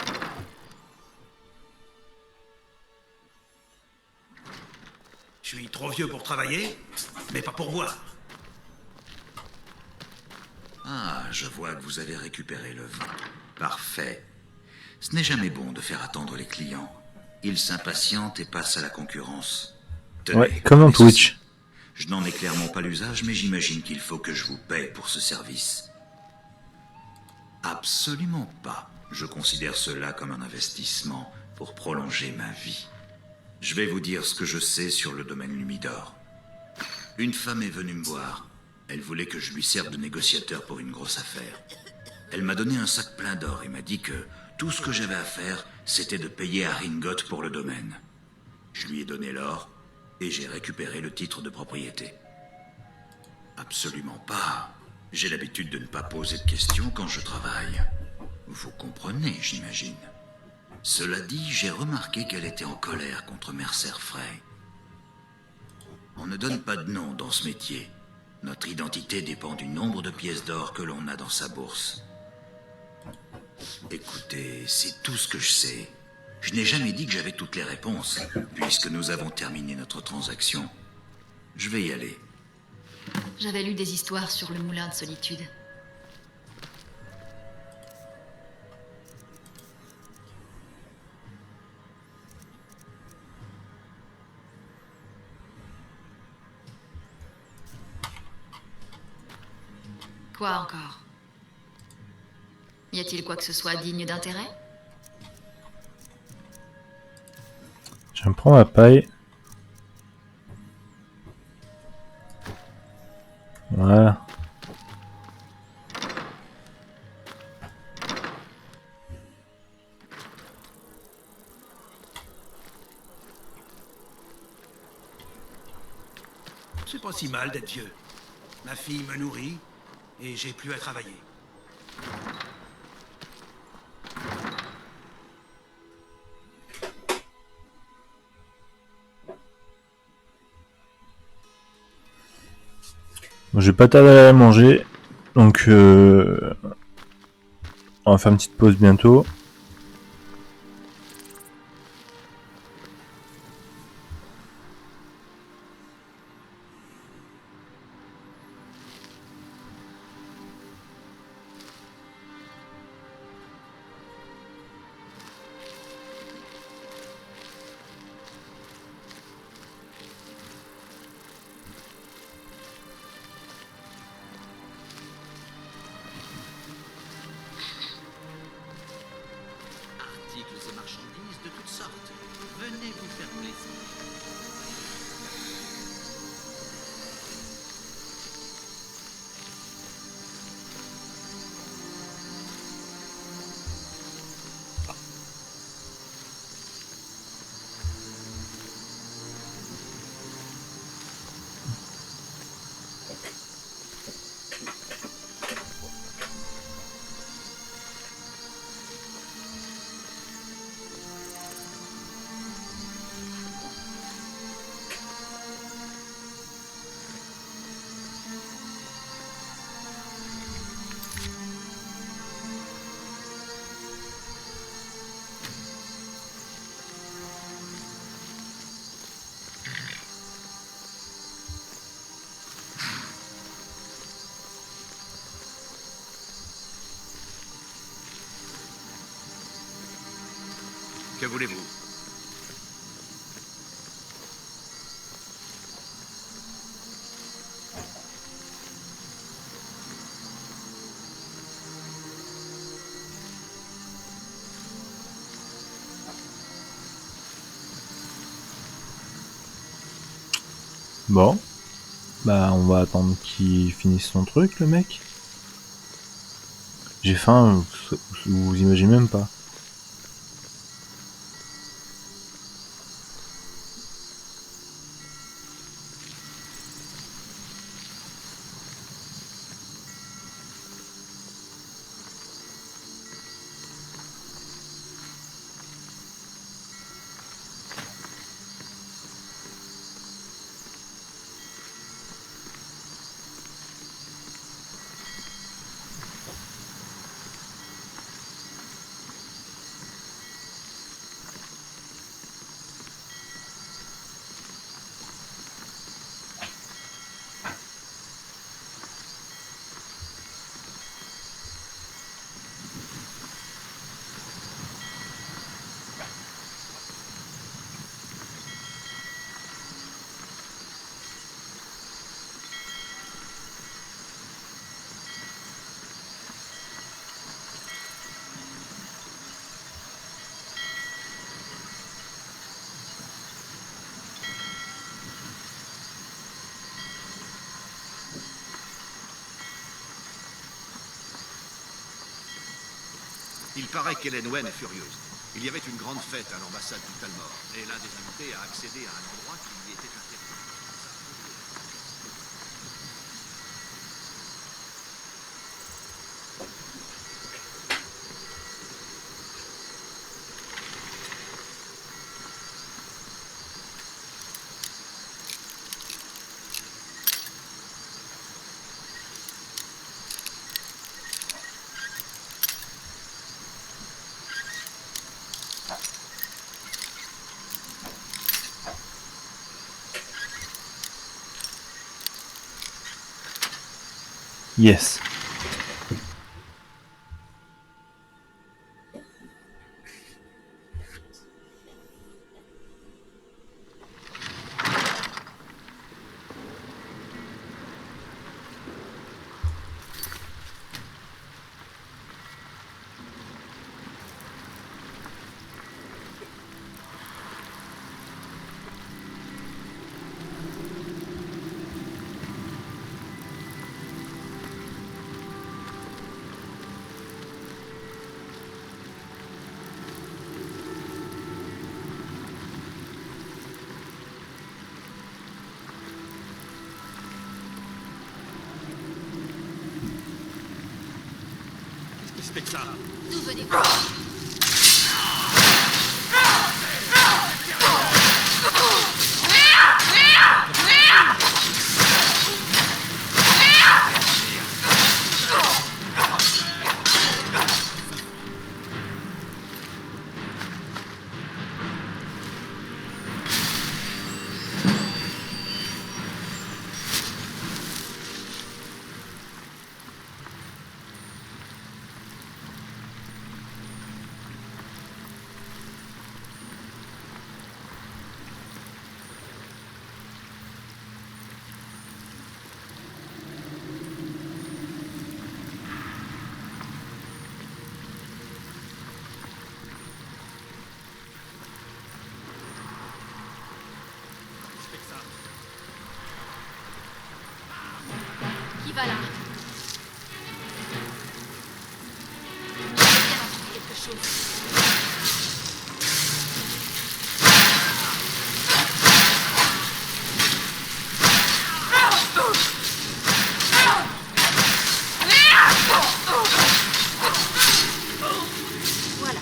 Je suis trop vieux pour travailler, mais pas pour boire. Ah, je vois que vous avez récupéré le vin. Parfait. Ce n'est jamais bon de faire attendre les clients. Ils s'impatientent et passent à la concurrence. Tenez, Ouais, comme dans prenez ceci. Twitch. Je n'en ai clairement pas l'usage, mais j'imagine qu'il faut que je vous paie pour ce service. Absolument pas. Je considère cela comme un investissement pour prolonger ma vie. Je vais vous dire ce que je sais sur le domaine Lumidor. Une femme est venue me voir. Elle voulait que je lui serve de négociateur pour une grosse affaire. Elle m'a donné un sac plein d'or et m'a dit que tout ce que j'avais à faire, c'était de payer à Ringot pour le domaine. Je lui ai donné l'or et j'ai récupéré le titre de propriété. Absolument pas. J'ai l'habitude de ne pas poser de questions quand je travaille. Vous comprenez, j'imagine. Cela dit, j'ai remarqué qu'elle était en colère contre Mercer Frey. On ne donne pas de nom dans ce métier. Notre identité dépend du nombre de pièces d'or que l'on a dans sa bourse. Écoutez, c'est tout ce que je sais. Je n'ai jamais dit que j'avais toutes les réponses, puisque nous avons terminé notre transaction. Je vais y aller. J'avais lu des histoires sur le moulin de solitude. Quoi encore? Y a-t-il quoi que ce soit digne d'intérêt? Je me prends ma paille. Voilà. C'est pas si mal d'être vieux. Ma fille me nourrit et j'ai plus à travailler. Bon, j'ai pas tarder à manger, donc on va faire une petite pause bientôt. Articles et marchandises de toutes sortes. Venez vous faire plaisir. Que voulez-vous? Bon. Bah on va attendre qu'il finisse son truc, le mec. J'ai faim, vous imaginez même pas. Il paraît qu'Hélène Wen est furieuse. Il y avait une grande fête à l'ambassade du Talmor, et l'un des invités a accédé à un endroit qui lui était interdit. Yes. C'était que ça. D'où venez-vous? Qui va là? J'ai bien entendu quelque chose. Voilà.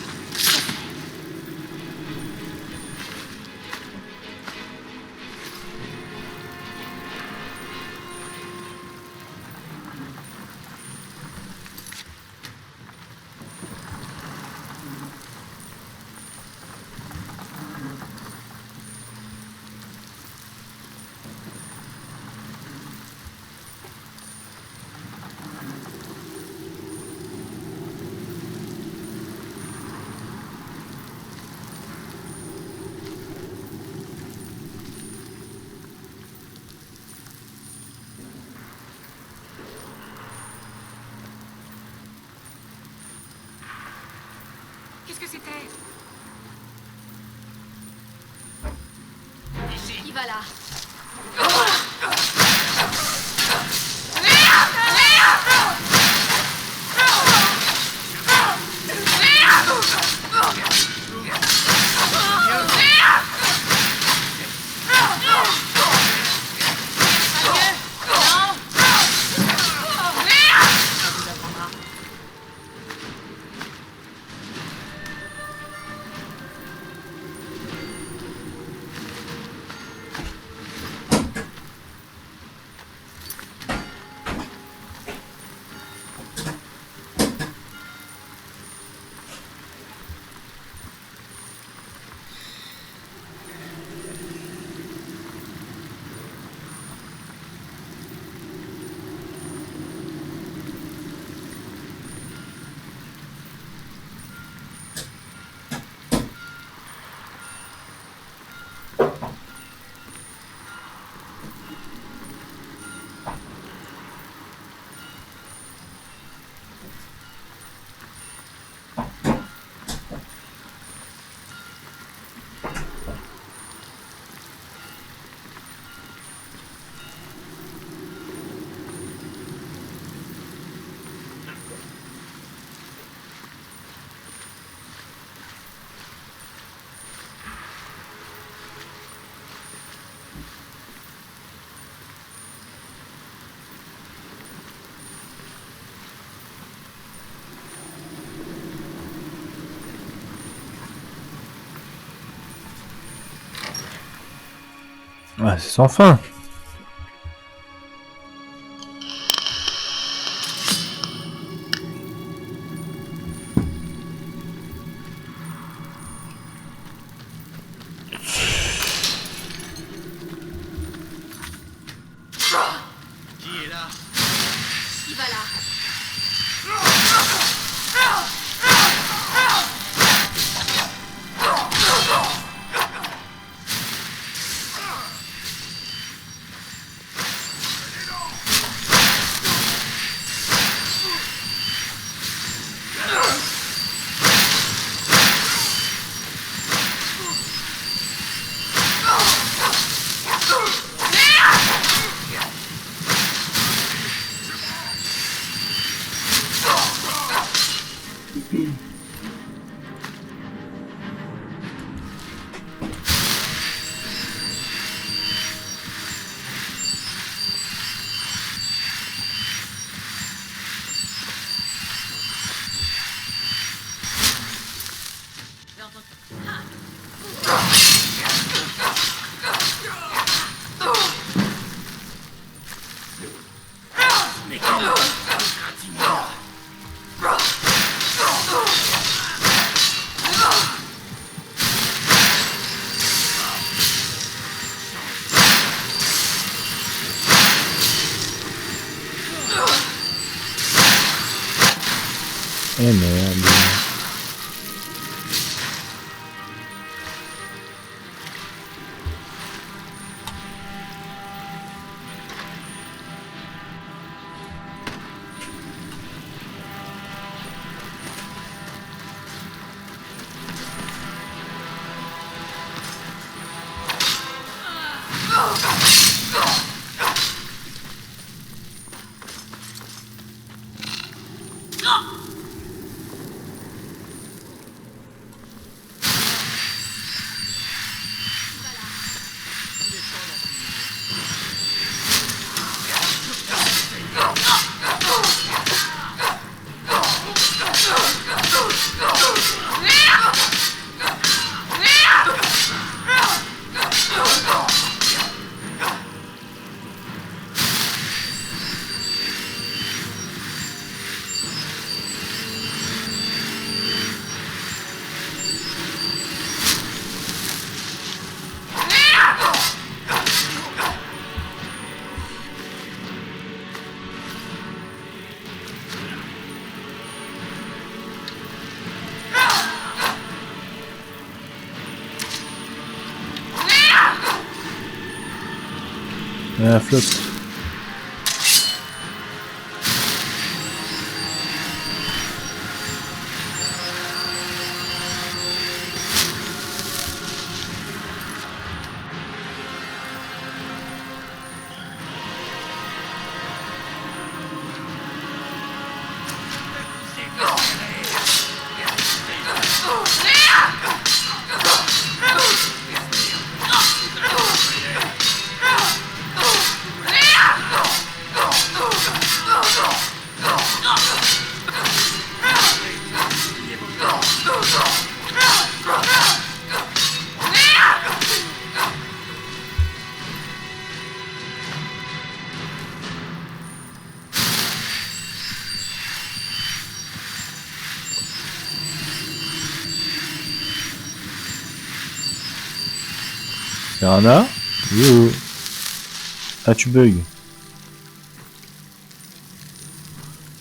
Qu'est-ce que c'était? Qui va là? Ouais, c'est sans fin. Qui est là? Qui va là? Eh merde. La flotte. Serana. Yo. Ah, tu bugs.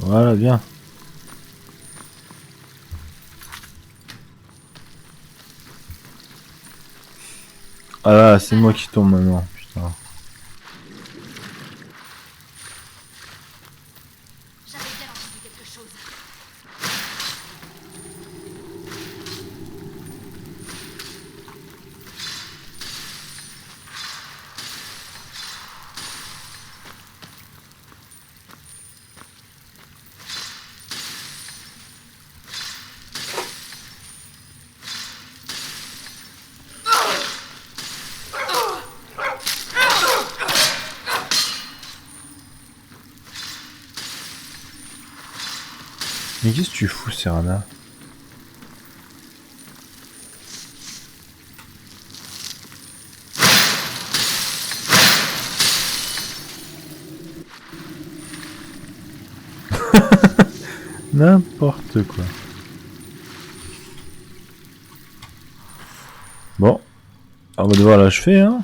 Voilà, bien. Ah là, c'est moi qui tombe maintenant, putain. J'avais bien entendu quelque chose. Mais qu'est-ce que tu fous, Serana? N'importe quoi. Bon. On va devoir l'achever, hein.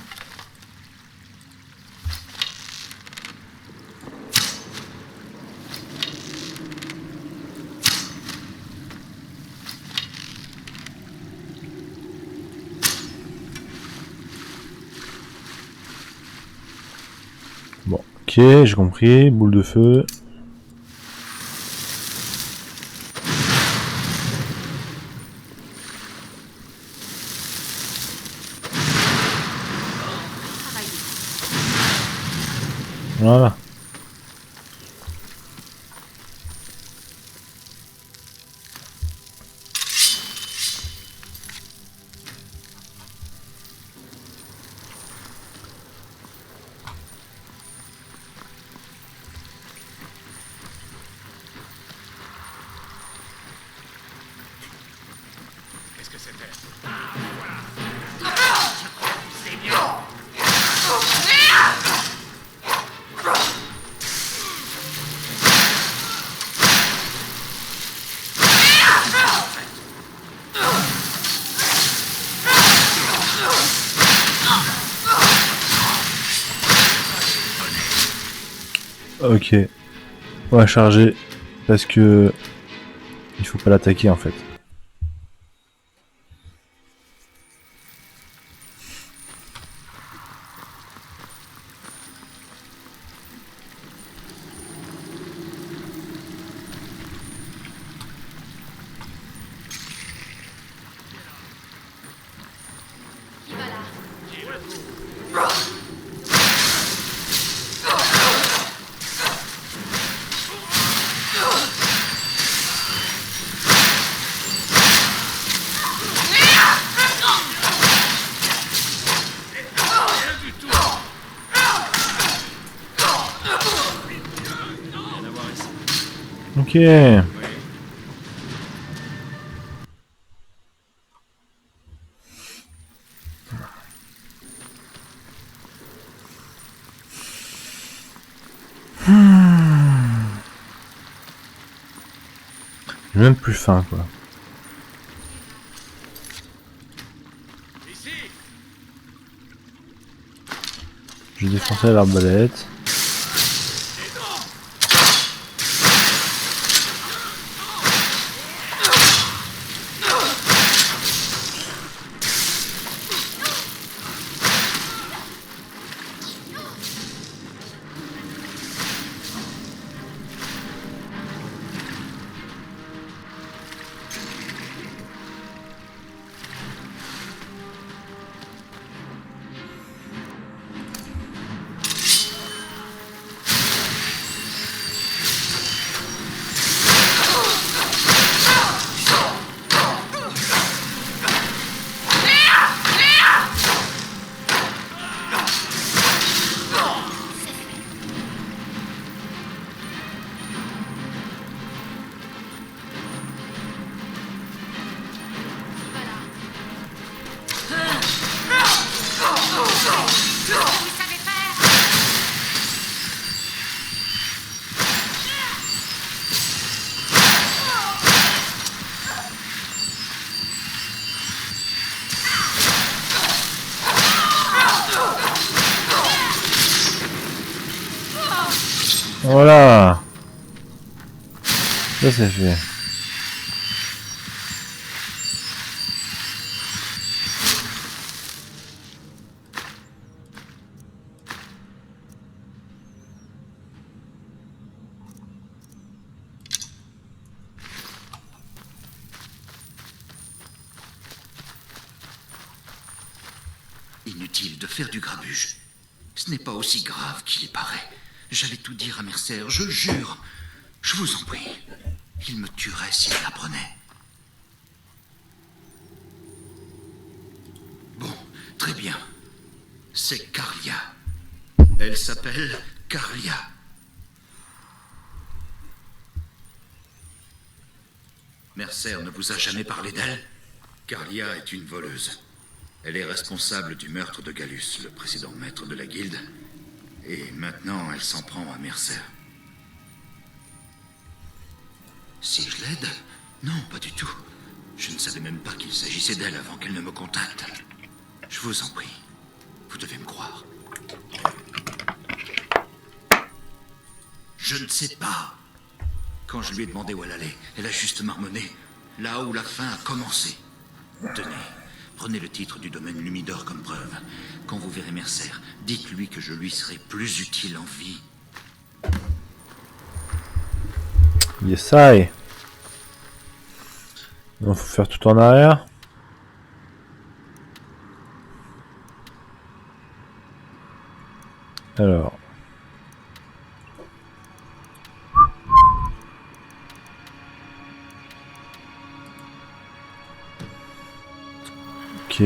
Bon, ok, j'ai compris. Boule de feu. Voilà. Qu'est-ce que c'était? Ok. On va charger. Parce que... il faut pas l'attaquer en fait. Ok. J'ai même plus faim quoi. Je vais défoncer l'arbalète. Voilà. Ça c'est fait. Inutile de faire du grabuge. Ce n'est pas aussi grave qu'il y paraît. J'allais tout dire à Mercer, je jure. Je vous en prie. Il me tuerait s'il l'apprenait. Bon, très bien. C'est Carlia. Elle s'appelle Carlia. Mercer ne vous a jamais parlé d'elle? Carlia est une voleuse. Elle est responsable du meurtre de Gallus, le précédent maître de la guilde. Et maintenant, elle s'en prend à Mercer. Si je l'aide? Non, pas du tout. Je ne savais même pas qu'il s'agissait d'elle avant qu'elle ne me contacte. Je vous en prie, vous devez me croire. Je ne sais pas. Quand je lui ai demandé où elle allait, elle a juste marmonné, là où la fin a commencé. Tenez, prenez le titre du domaine Lumidor comme preuve. Quand vous verrez Mercer, dites-lui que je lui serai plus utile en vie. Yes, I. Il faut faire tout en arrière. Alors. Ok.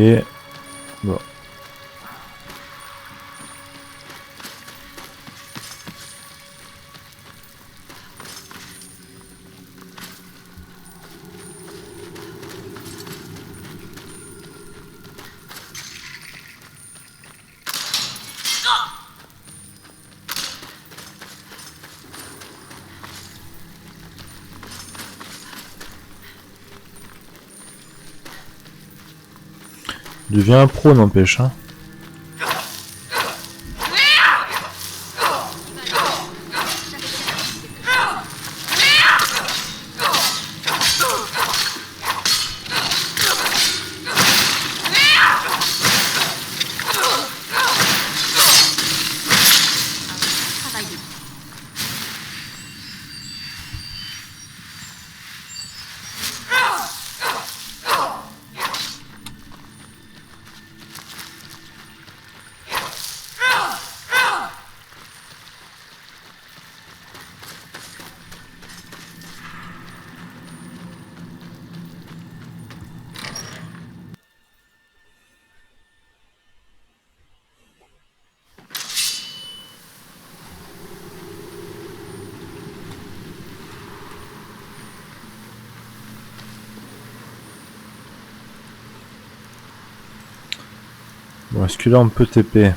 Bon. Deviens un pro, n'empêche, hein. Bon, est-ce que là on peut TP?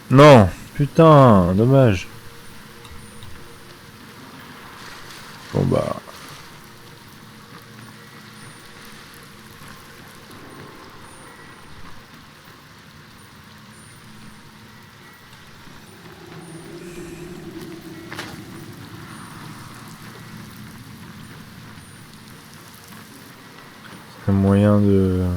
Non, putain, dommage. Bon bah. Un moyen de...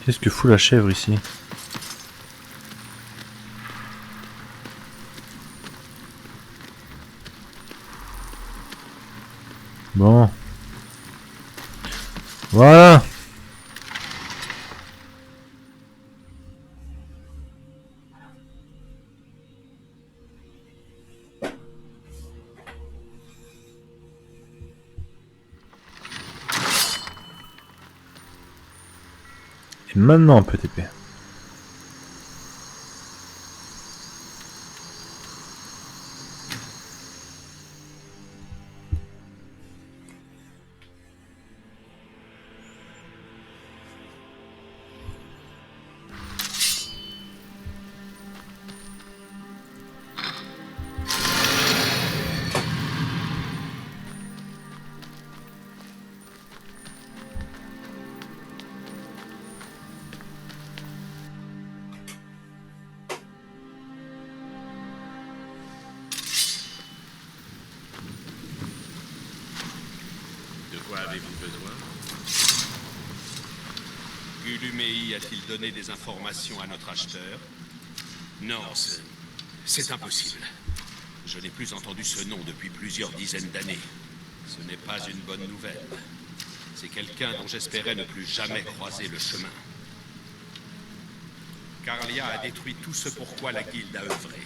Qu'est-ce que fout la chèvre ici? Bon. Voilà. Et maintenant on peut TP. Lumei a-t-il donné des informations à notre acheteur? Non, c'est impossible. Je n'ai plus entendu ce nom depuis plusieurs dizaines d'années. Ce n'est pas une bonne nouvelle. C'est quelqu'un dont j'espérais ne plus jamais croiser le chemin. Carlia a détruit tout ce pourquoi la guilde a œuvré.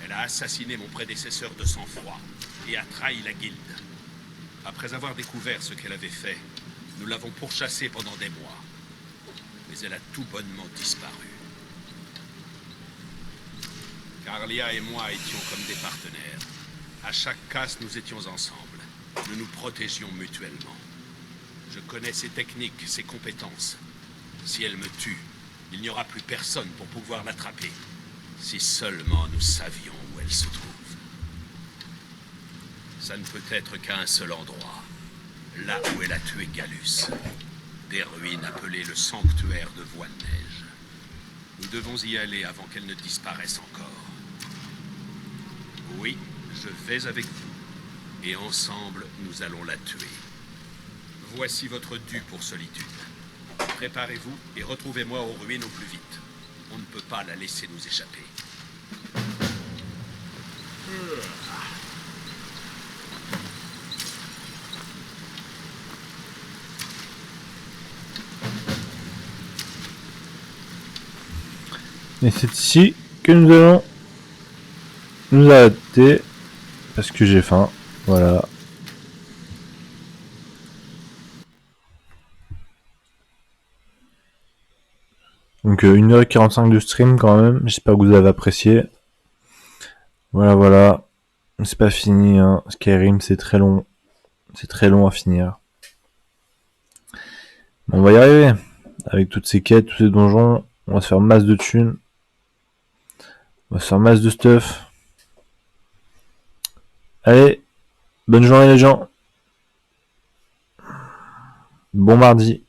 Elle a assassiné mon prédécesseur de sang-froid et a trahi la guilde. Après avoir découvert ce qu'elle avait fait, nous l'avons pourchassée pendant des mois. Mais elle a tout bonnement disparu. Carlia et moi étions comme des partenaires. À chaque casse, nous étions ensemble. Nous nous protégions mutuellement. Je connais ses techniques, ses compétences. Si elle me tue, il n'y aura plus personne pour pouvoir l'attraper. Si seulement nous savions où elle se trouve. Ça ne peut être qu'à un seul endroit. Là où elle a tué Gallus. Des ruines appelées le sanctuaire de Voile-Neige. Nous devons y aller avant qu'elle ne disparaisse encore. Oui, je vais avec vous. Et ensemble, nous allons la tuer. Voici votre dû pour Solitude. Préparez-vous et retrouvez-moi aux ruines au plus vite. On ne peut pas la laisser nous échapper. Et c'est ici que nous allons nous arrêter parce que j'ai faim. Voilà. Donc 1h45 de stream quand même. J'espère que vous avez apprécié. Voilà, voilà. C'est pas fini, hein. Skyrim, c'est très long. C'est très long à finir. On va y arriver. Avec toutes ces quêtes, tous ces donjons, on va se faire masse de thunes. On va se faire masse de stuff. Allez, bonne journée les gens. Bon mardi.